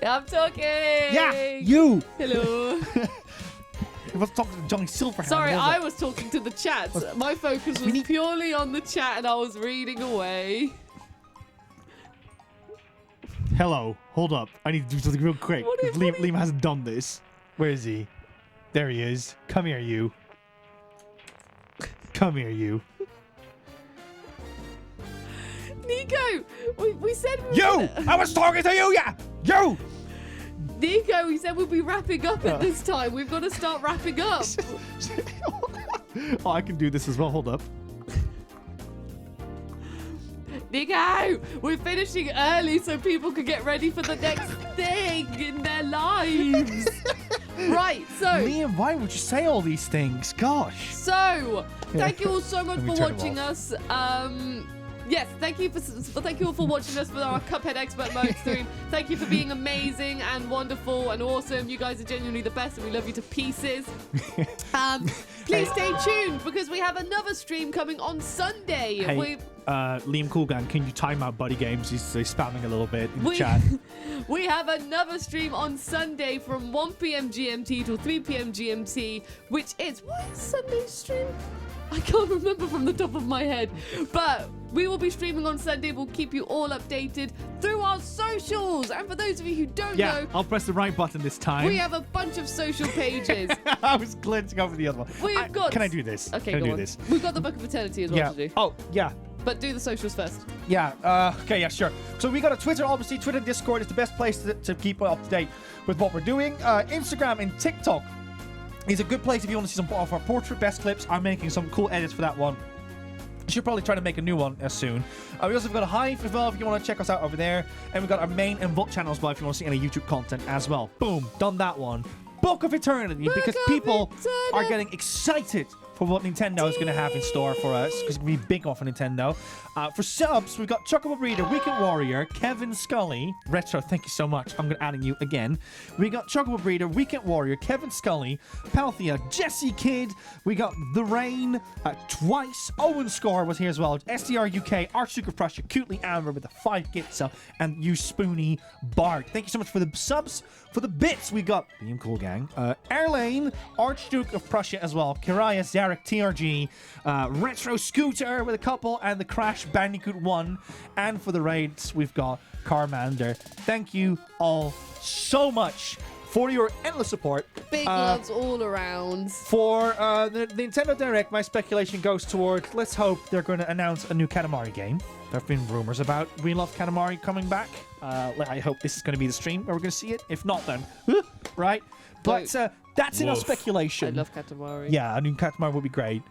I'm talking. Yeah, you. Hello. I was talking to Johnny Silverhand. Sorry, wasn't I was talking to the chat. My focus was purely on the chat, and I was reading away. Hello. Hold up. I need to do something real quick. What is- Liam hasn't done this. Where is he? There he is. Come here, you. Come here, you. Nico, we said we You! I was talking to you, yeah! You! Nico, we said we'd be wrapping up at this time. We've got to start wrapping up. Oh, I can do this as well. Hold up. Nico, we're finishing early so people can get ready for the next thing in their lives. Right, so Liam, why would you say all these things? Gosh. thank you all so much Let me for turn it watching us. Yes, thank you all for watching us for our Cuphead Expert Mode stream. Thank you for being amazing and wonderful and awesome. You guys are genuinely the best and we love you to pieces. Please stay tuned because we have another stream coming on Sunday. Hey, Liam Coolgang, can you time out BuddyGames? He's spamming a little bit in the chat. We have another stream on Sunday from 1 p.m. GMT till 3 p.m. GMT, which is... What is Sunday's stream? I can't remember from the top of my head. But we will be streaming on Sunday. We'll keep you all updated through our socials. And for those of you who don't know... I'll press the right button this time. We have a bunch of social pages. I was glancing over the other one. We've got... Can I do this? Okay, can I go do on. this? We've got the Book of Eternity as well to do. Oh, yeah. But do the socials first. Yeah, okay, yeah, sure. So we got a Twitter, obviously. Twitter and Discord is the best place to keep up to date with what we're doing. Instagram and TikTok is a good place if you want to see some of our portrait best clips. I'm making some cool edits for that one. Should probably try to make a new one soon. We also have got a Hive as well if you want to check us out over there. And we've got our main and vault channels as well if you want to see any YouTube content as well. Boom, done that one. Book of Eternity, because people are getting excited for what Nintendo is going to have in store for us, because it's going to be big off for Nintendo. For subs, we've got Chocobo Breeder, Weekend Warrior, Kevin Scully, Retro, thank you so much. I'm going to add you again. We got Chocobo Breeder, Weekend Warrior, Kevin Scully, Palthea, Jesse Kidd. We got The Rain twice. Owen Score was here as well. SDR UK, Archduke of Prussia, Cutely Amber with the 5 gifts, and you Spoony Bard. Thank you so much for the subs. For the bits, we got Liam Cool Gang, Erlane, Archduke of Prussia as well, Kiraya, Zarek, TRG, Retro Scooter with a couple, and the Crash Bandicoot 1. And for the raids, we've got Carmander. Thank you all so much for your endless support. Big loves all around. For the Nintendo Direct, my speculation goes towards, let's hope they're going to announce a new Katamari game. There have been rumors about We Love Katamari coming back. I hope this is going to be the stream where we're going to see it. If not, then, right? But that's enough speculation. I love Katamari. Yeah, a new Katamari would be great.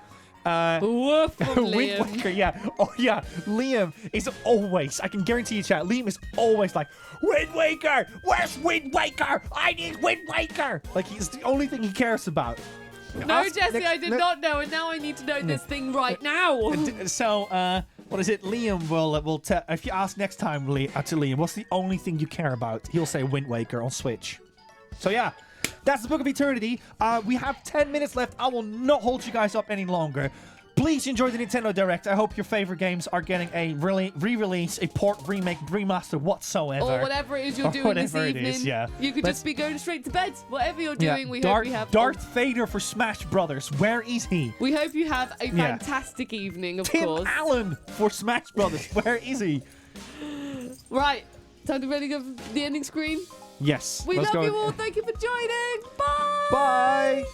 Woof from Wind Liam. Waker, yeah. Oh, yeah. Liam is always, I can guarantee you, chat, Liam is always like, Wind Waker! Where's Wind Waker? I need Wind Waker! Like, it's the only thing he cares about. No, Jesse, I did not know, and now I need to know this thing right now. So, what is it? Liam will tell. If you ask next time to Liam, what's the only thing you care about? He'll say Wind Waker on Switch. So yeah, that's the Book of Eternity. We have 10 minutes left. I will not hold you guys up any longer. Please enjoy the Nintendo Direct. I hope your favorite games are getting a re-release, a port, remake, remaster, whatsoever. Or whatever it is you're doing this evening. It is, yeah. You could just be going straight to bed. Whatever you're doing, we hope you have... Darth Vader for Smash Brothers. Where is he? We hope you have a fantastic evening, of course. Tim Allen for Smash Brothers. Where is he? Right. Time to ready go for the ending screen? Yes. We love you all. Thank you for joining. Bye. Bye.